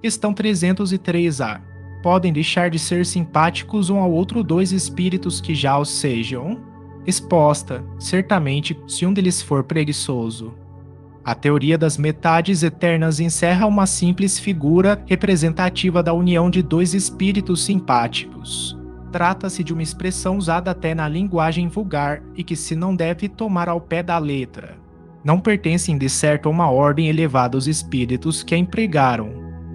Questão 303A. Podem deixar de ser simpáticos um ao outro dois espíritos que já o sejam? Resposta: certamente, se um deles for preguiçoso. A teoria das metades eternas encerra uma simples figura representativa da união de dois espíritos simpáticos. Trata-se de uma expressão usada até na linguagem vulgar e que se não deve tomar ao pé da letra. Não pertencem de certo a uma ordem elevada os espíritos que a empregaram,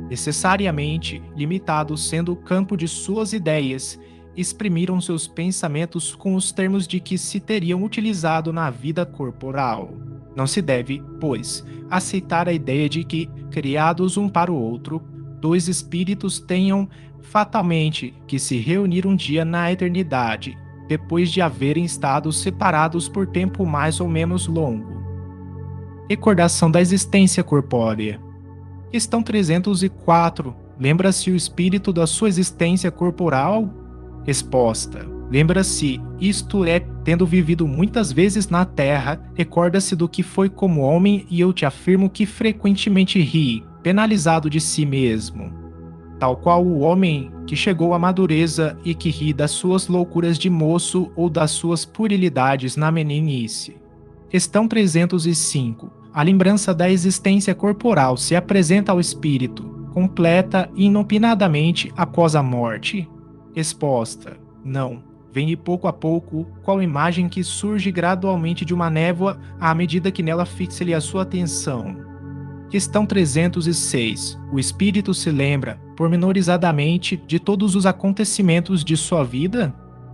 necessariamente limitados sendo o campo de suas ideias, exprimiram seus pensamentos com os termos de que se teriam utilizado na vida corporal. Não se deve, pois, aceitar a ideia de que, criados um para o outro, dois espíritos tenham fatalmente que se reunir um dia na eternidade, depois de haverem estado separados por tempo mais ou menos longo. Recordação da existência corpórea. Questão 304. Lembra-se o espírito da sua existência corporal? Resposta: lembra-se, isto é, tendo vivido muitas vezes na terra, recorda-se do que foi como homem e eu te afirmo que frequentemente ri, penalizado de si mesmo. Tal qual o homem que chegou à madureza e que ri das suas loucuras de moço ou das suas puerilidades na meninice. Questão 305. A lembrança da existência corporal se apresenta ao espírito, completa e inopinadamente após a morte? Resposta: não. Vem pouco a pouco, qual imagem que surge gradualmente de uma névoa à medida que nela fixa-lhe a sua atenção. Questão 306. O espírito se lembra, pormenorizadamente, de todos os acontecimentos de sua vida?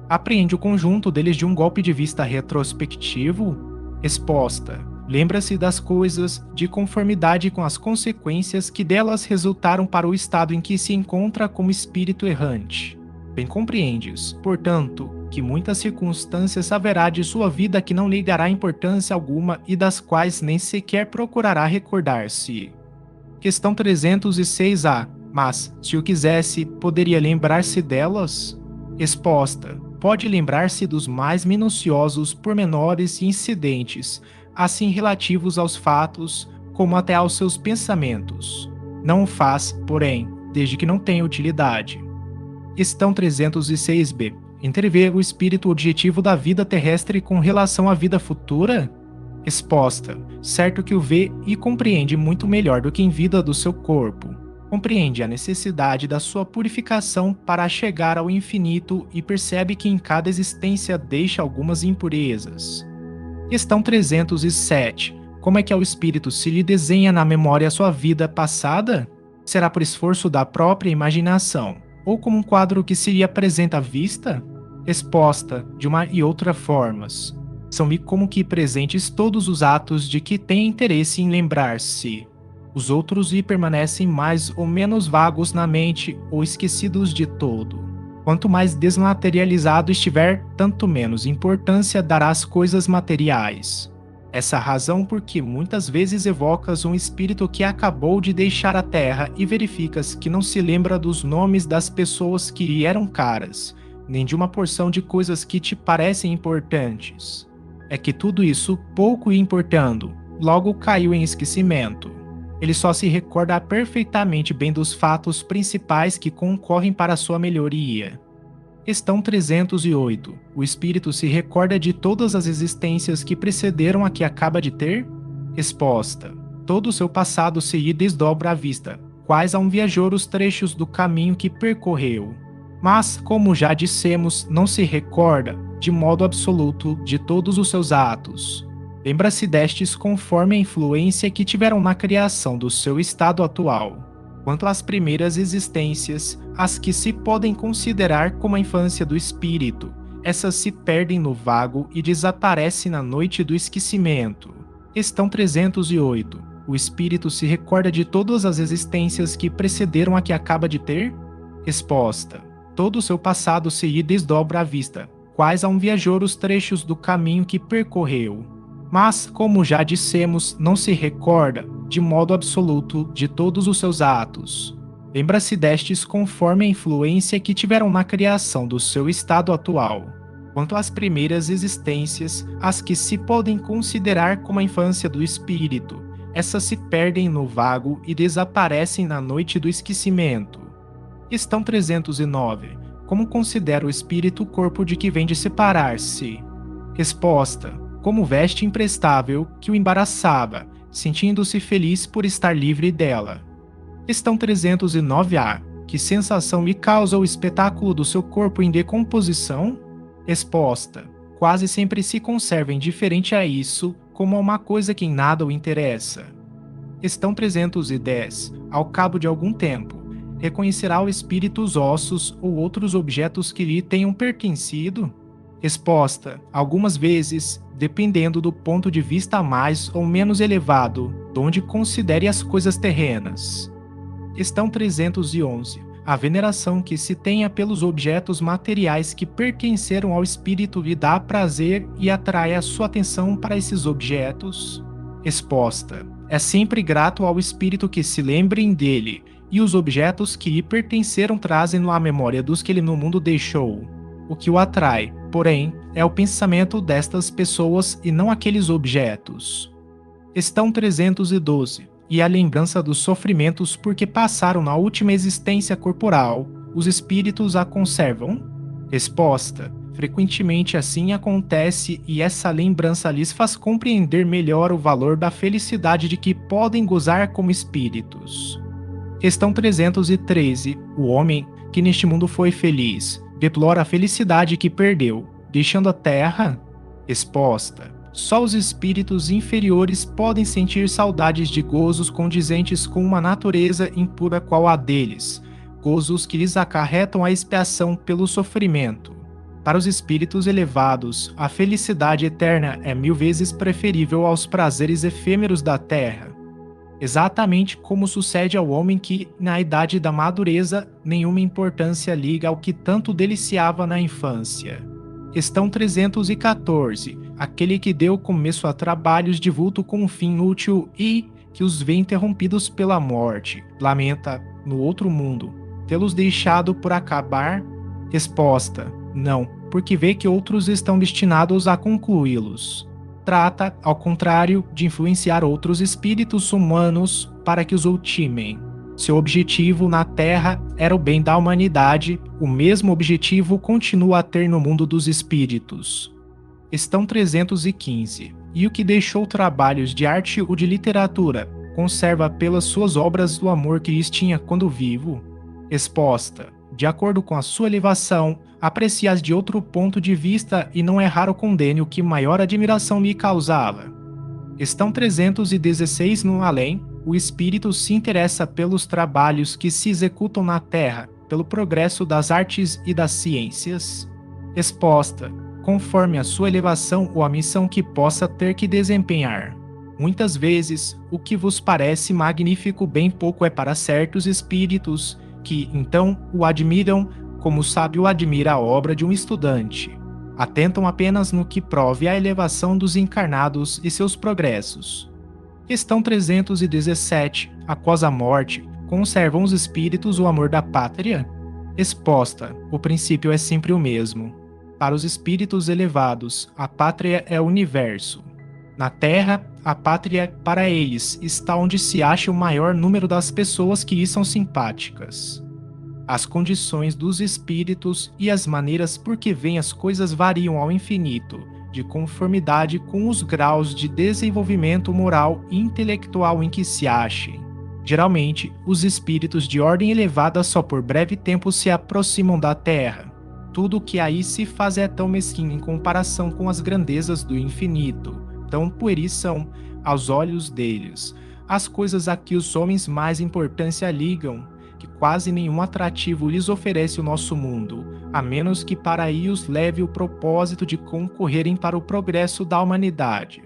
Apreende o conjunto deles de um golpe de vista retrospectivo? Resposta: lembra-se das coisas de conformidade com as consequências que delas resultaram para o estado em que se encontra como espírito errante. Bem compreendes, portanto, que muitas circunstâncias haverá de sua vida que não lhe dará importância alguma e das quais nem sequer procurará recordar-se. Questão 306A. Mas, se o quisesse, poderia lembrar-se delas? Resposta: pode lembrar-se dos mais minuciosos pormenores e incidentes, assim relativos aos fatos, como até aos seus pensamentos. Não o faz, porém, desde que não tenha utilidade. Questão 306b. Entrever o espírito objetivo da vida terrestre com relação à vida futura? Resposta: certo que o vê e compreende muito melhor do que em vida do seu corpo. Compreende a necessidade da sua purificação para chegar ao infinito e percebe que em cada existência deixa algumas impurezas. Questão 307. Como é que ao espírito se lhe desenha na memória a sua vida passada? Será por esforço da própria imaginação, ou como um quadro que se lhe apresenta à vista? Resposta: de uma e outra formas. São-lhe como que presentes todos os atos de que tem interesse em lembrar-se. Os outros lhe permanecem mais ou menos vagos na mente ou esquecidos de todo. Quanto mais desmaterializado estiver, tanto menos importância dará às coisas materiais. Essa razão porque muitas vezes evocas um espírito que acabou de deixar a terra e verificas que não se lembra dos nomes das pessoas que lhe eram caras, nem de uma porção de coisas que te parecem importantes. É que tudo isso, pouco importando, logo caiu em esquecimento. Ele só se recorda perfeitamente bem dos fatos principais que concorrem para a sua melhoria. Questão 308. O espírito se recorda de todas as existências que precederam a que acaba de ter? Resposta: todo o seu passado se lhe desdobra à vista, quais a um viajor os trechos do caminho que percorreu. Mas, como já dissemos, não se recorda, de modo absoluto, de todos os seus atos. Lembra-se destes conforme a influência que tiveram na criação do seu estado atual. Quanto às primeiras existências, as que se podem considerar como a infância do espírito, essas se perdem no vago e desaparecem na noite do esquecimento. Questão 308. O espírito se recorda de todas as existências que precederam a que acaba de ter? Resposta: todo o seu passado se lhe desdobra à vista, quais a um viajor os trechos do caminho que percorreu. Mas, como já dissemos, não se recorda, de modo absoluto, de todos os seus atos. Lembra-se destes conforme a influência que tiveram na criação do seu estado atual. Quanto às primeiras existências, as que se podem considerar como a infância do espírito, essas se perdem no vago e desaparecem na noite do esquecimento. Questão 309. Como considera o espírito o corpo de que vem de separar-se? Resposta: como veste imprestável que o embaraçava, sentindo-se feliz por estar livre dela. Questão 309A. Que sensação lhe causa o espetáculo do seu corpo em decomposição? Resposta: quase sempre se conserva indiferente a isso, como a uma coisa que em nada o interessa. Questão 310. Ao cabo de algum tempo, reconhecerá o espírito os ossos ou outros objetos que lhe tenham pertencido? Resposta: algumas vezes, dependendo do ponto de vista mais ou menos elevado, donde considere as coisas terrenas. Questão 311. A veneração que se tenha pelos objetos materiais que pertenceram ao espírito lhe dá prazer e atrai a sua atenção para esses objetos? Resposta: é sempre grato ao espírito que se lembrem dele, e os objetos que lhe pertenceram trazem-no à memória dos que ele no mundo deixou. O que o atrai, porém, é o pensamento destas pessoas e não aqueles objetos. Questão 312. E a lembrança dos sofrimentos porque passaram na última existência corporal, os espíritos a conservam? Resposta: Frequentemente assim acontece e essa lembrança lhes faz compreender melhor o valor da felicidade de que podem gozar como espíritos. Questão 313. O homem que neste mundo foi feliz, deplora a felicidade que perdeu, deixando a terra exposta. Só os espíritos inferiores podem sentir saudades de gozos condizentes com uma natureza impura qual a deles, gozos que lhes acarretam a expiação pelo sofrimento. Para os espíritos elevados, a felicidade eterna é 1000 vezes preferível aos prazeres efêmeros da terra. Exatamente como sucede ao homem que, na idade da madureza, nenhuma importância liga ao que tanto deliciava na infância. Questão 314. Aquele que deu começo a trabalhos de vulto com um fim útil e que os vê interrompidos pela morte, lamenta, no outro mundo, tê-los deixado por acabar? Resposta: não, porque vê que outros estão destinados a concluí-los. Trata, ao contrário, de influenciar outros espíritos humanos para que os ultimem. Seu objetivo na Terra era o bem da humanidade, o mesmo objetivo continua a ter no mundo dos espíritos. Questão 315. E o que deixou trabalhos de arte ou de literatura, conserva pelas suas obras o amor que lhes tinha quando vivo? Resposta: de acordo com a sua elevação, aprecia-as de outro ponto de vista e não é raro condênio que maior admiração lhe causava. Questão 316 no além, o espírito se interessa pelos trabalhos que se executam na Terra, pelo progresso das artes e das ciências? Resposta: conforme a sua elevação ou a missão que possa ter que desempenhar. Muitas vezes, o que vos parece magnífico bem pouco é para certos espíritos, que, então, o admiram como o sábio admira a obra de um estudante. Atentam apenas no que prove a elevação dos encarnados e seus progressos. Questão 317. Após a morte, conservam os espíritos o amor da pátria? Resposta: o princípio é sempre o mesmo. Para os espíritos elevados, a pátria é o universo. Na Terra, a pátria para eles está onde se acha o maior número das pessoas que lhes são simpáticas. As condições dos espíritos e as maneiras por que veem as coisas variam ao infinito, de conformidade com os graus de desenvolvimento moral e intelectual em que se achem. Geralmente, os espíritos de ordem elevada só por breve tempo se aproximam da Terra. Tudo o que aí se faz é tão mesquinho em comparação com as grandezas do infinito, tão pueris são, aos olhos deles, as coisas a que os homens mais importância ligam, que quase nenhum atrativo lhes oferece o nosso mundo, a menos que para aí os leve o propósito de concorrerem para o progresso da humanidade.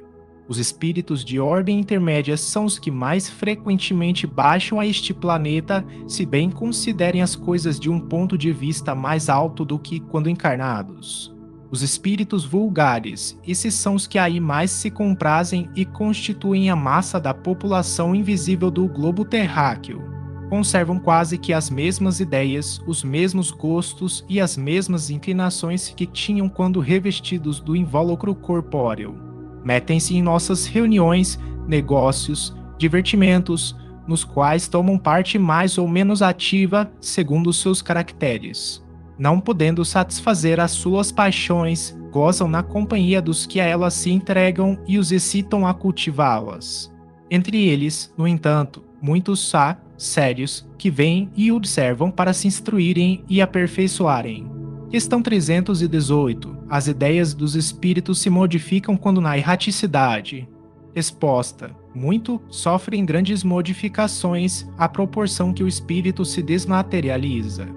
Os espíritos de ordem intermédia são os que mais frequentemente baixam a este planeta, se bem considerem as coisas de um ponto de vista mais alto do que quando encarnados. Os espíritos vulgares, esses são os que aí mais se comprazem e constituem a massa da população invisível do globo terráqueo. Conservam quase que as mesmas ideias, os mesmos gostos e as mesmas inclinações que tinham quando revestidos do invólucro corpóreo. Metem-se em nossas reuniões, negócios, divertimentos, nos quais tomam parte mais ou menos ativa segundo os seus caracteres. Não podendo satisfazer as suas paixões, gozam na companhia dos que a elas se entregam e os excitam a cultivá-las. Entre eles, no entanto, muitos há, sérios, que vêm e observam para se instruírem e aperfeiçoarem. Questão 318. As ideias dos espíritos se modificam quando na erraticidade. Resposta: muito sofrem grandes modificações à proporção que o espírito se desmaterializa.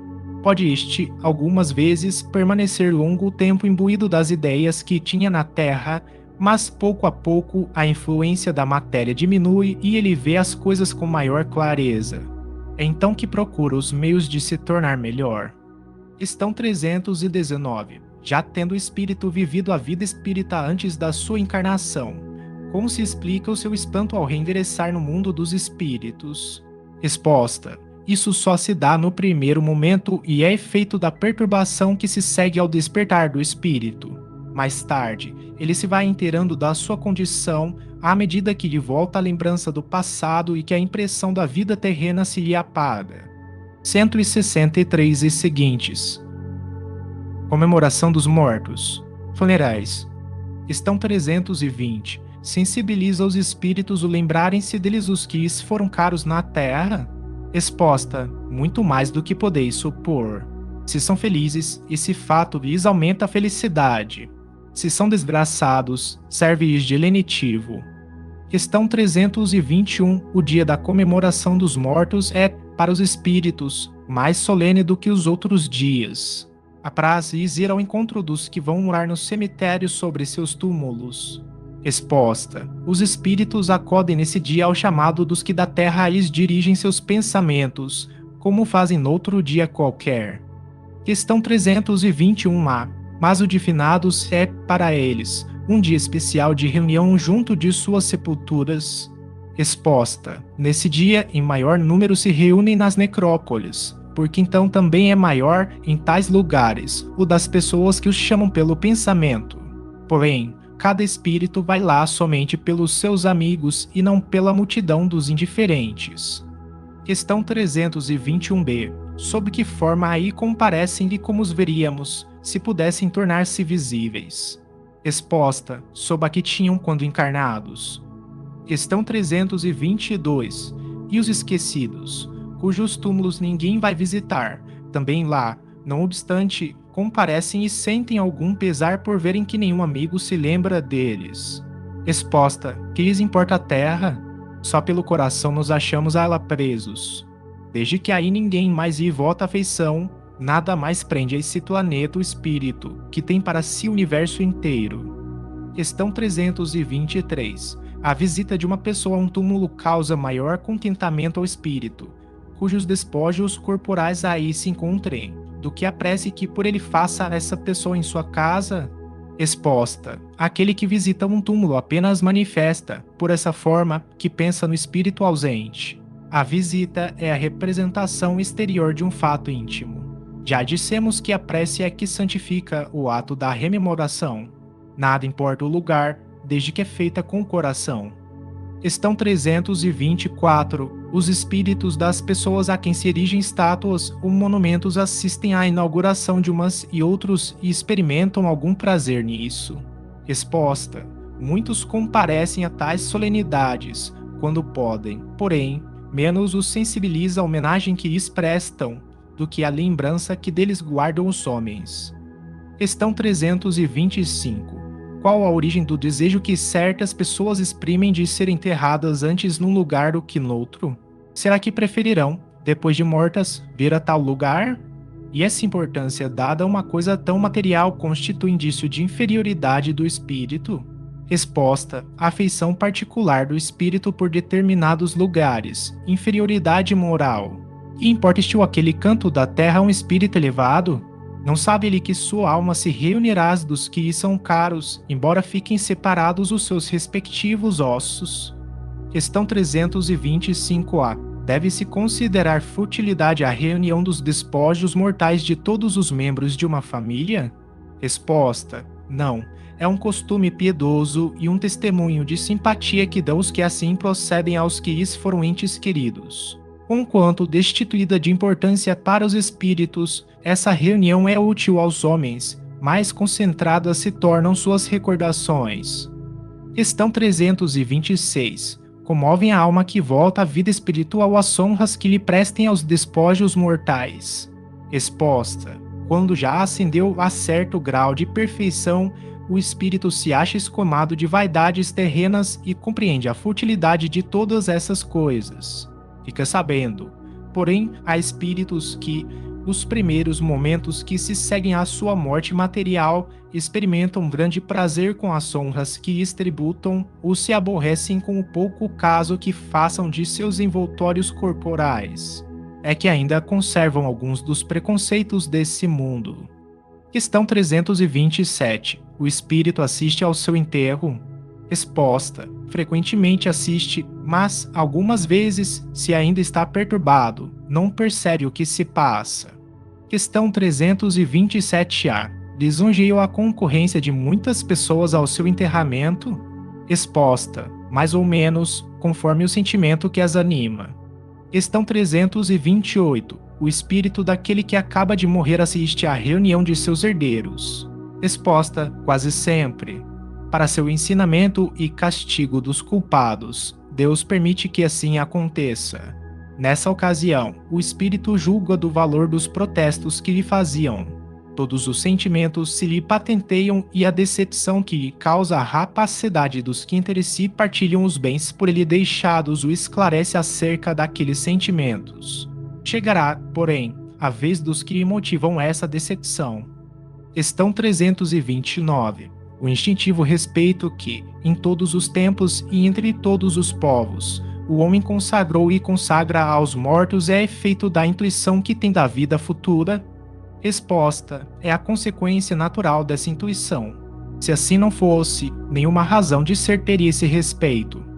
Pode este, algumas vezes, permanecer longo tempo imbuído das ideias que tinha na Terra, mas pouco a pouco a influência da matéria diminui e ele vê as coisas com maior clareza. É então que procura os meios de se tornar melhor. Questão 319. Já tendo o espírito vivido a vida espírita antes da sua encarnação, como se explica o seu espanto ao reingressar no mundo dos espíritos? Resposta: isso só se dá no primeiro momento e é efeito da perturbação que se segue ao despertar do espírito. Mais tarde, ele se vai inteirando da sua condição à medida que lhe volta a lembrança do passado e que a impressão da vida terrena se lhe apaga. 163 e seguintes. Comemoração dos mortos. Funerais. Questão 320. Sensibiliza os espíritos o lembrarem-se deles os que lhes foram caros na terra? Resposta: muito mais do que podeis supor. Se são felizes, esse fato lhes aumenta a felicidade. Se são desgraçados, serve-lhes de lenitivo. Questão 321. O dia da comemoração dos mortos é, para os espíritos, mais solene do que os outros dias. Apraz-lhes ir ao encontro dos que vão morar no cemitério sobre seus túmulos. Resposta: os espíritos acodem nesse dia ao chamado dos que da terra lhes dirigem seus pensamentos, como fazem noutro dia qualquer. Questão 321a. Mas o de finados é, para eles, um dia especial de reunião junto de suas sepulturas. Resposta: nesse dia, em maior número se reúnem nas necrópolis, porque então também é maior em tais lugares o das pessoas que os chamam pelo pensamento. Porém, cada espírito vai lá somente pelos seus amigos e não pela multidão dos indiferentes. Questão 321b. Sob que forma aí comparecem-lhe como os veríamos, se pudessem tornar-se visíveis? Resposta: sob a que tinham quando encarnados. Questão 322. E os esquecidos, cujos túmulos ninguém vai visitar, também lá, não obstante, comparecem e sentem algum pesar por verem que nenhum amigo se lembra deles? Resposta: que lhes importa a terra? Só pelo coração nos achamos a ela presos. Desde que aí ninguém mais lhe vota afeição, nada mais prende a esse planeta o espírito, que tem para si o universo inteiro. Questão 323. A visita de uma pessoa a um túmulo causa maior contentamento ao espírito, cujos despojos corporais aí se encontrem, do que a prece que por ele faça essa pessoa em sua casa? Resposta: aquele que visita um túmulo apenas manifesta, por essa forma, que pensa no espírito ausente. A visita é a representação exterior de um fato íntimo. Já dissemos que a prece é que santifica o ato da rememoração. Nada importa o lugar, desde que é feita com o coração. Questão 324. Os espíritos das pessoas a quem se erigem estátuas ou monumentos assistem à inauguração de umas e outros e experimentam algum prazer nisso. Resposta: muitos comparecem a tais solenidades, quando podem, porém, menos os sensibiliza a homenagem que lhes prestam, do que a lembrança que deles guardam os homens. Questão 325. Qual a origem do desejo que certas pessoas exprimem de serem enterradas antes num lugar do que noutro? Será que preferirão, depois de mortas, vir a tal lugar? E essa importância dada a uma coisa tão material constitui indício de inferioridade do espírito? Resposta: a afeição particular do espírito por determinados lugares, inferioridade moral. E importa-te aquele canto da terra a um espírito elevado? Não sabe ele que sua alma se reunirá às dos que lhe são caros, embora fiquem separados os seus respectivos ossos? Questão 325a. Deve-se considerar futilidade a reunião dos despojos mortais de todos os membros de uma família? Resposta: não. É um costume piedoso e um testemunho de simpatia que dão os que assim procedem aos que lhes foram entes queridos. Conquanto destituída de importância para os espíritos, essa reunião é útil aos homens, mais concentradas se tornam suas recordações. Questão 326. Comovem a alma que volta à vida espiritual as honras que lhe prestem aos despojos mortais. Resposta: quando já ascendeu a certo grau de perfeição, o espírito se acha escomado de vaidades terrenas e compreende a futilidade de todas essas coisas. Fica sabendo, porém, há espíritos que, nos primeiros momentos que se seguem à sua morte material, experimentam grande prazer com as honras que lhes tributam ou se aborrecem com o pouco caso que façam de seus envoltórios corporais. É que ainda conservam alguns dos preconceitos desse mundo. Questão 327. O espírito assiste ao seu enterro? Resposta: frequentemente assiste, mas, algumas vezes, se ainda está perturbado, não percebe o que se passa. Questão 327a. Lisonjeia a concorrência de muitas pessoas ao seu enterramento? Resposta: mais ou menos, conforme o sentimento que as anima. Questão 328. o espírito daquele que acaba de morrer assiste à reunião de seus herdeiros. Exposta, quase sempre, para seu ensinamento e castigo dos culpados. Deus permite que assim aconteça. Nessa ocasião, o espírito julga do valor dos protestos que lhe faziam. Todos os sentimentos se lhe patenteiam e a decepção que lhe causa a rapacidade dos que entre si partilham os bens por ele deixados o esclarece acerca daqueles sentimentos. Chegará, porém, a vez dos que lhe motivam essa decepção. Questão 329. O instintivo respeito que, em todos os tempos e entre todos os povos, o homem consagrou e consagra aos mortos é efeito da intuição que tem da vida futura. Exposta é a consequência natural dessa intuição. Se assim não fosse, nenhuma razão de ser teria esse respeito.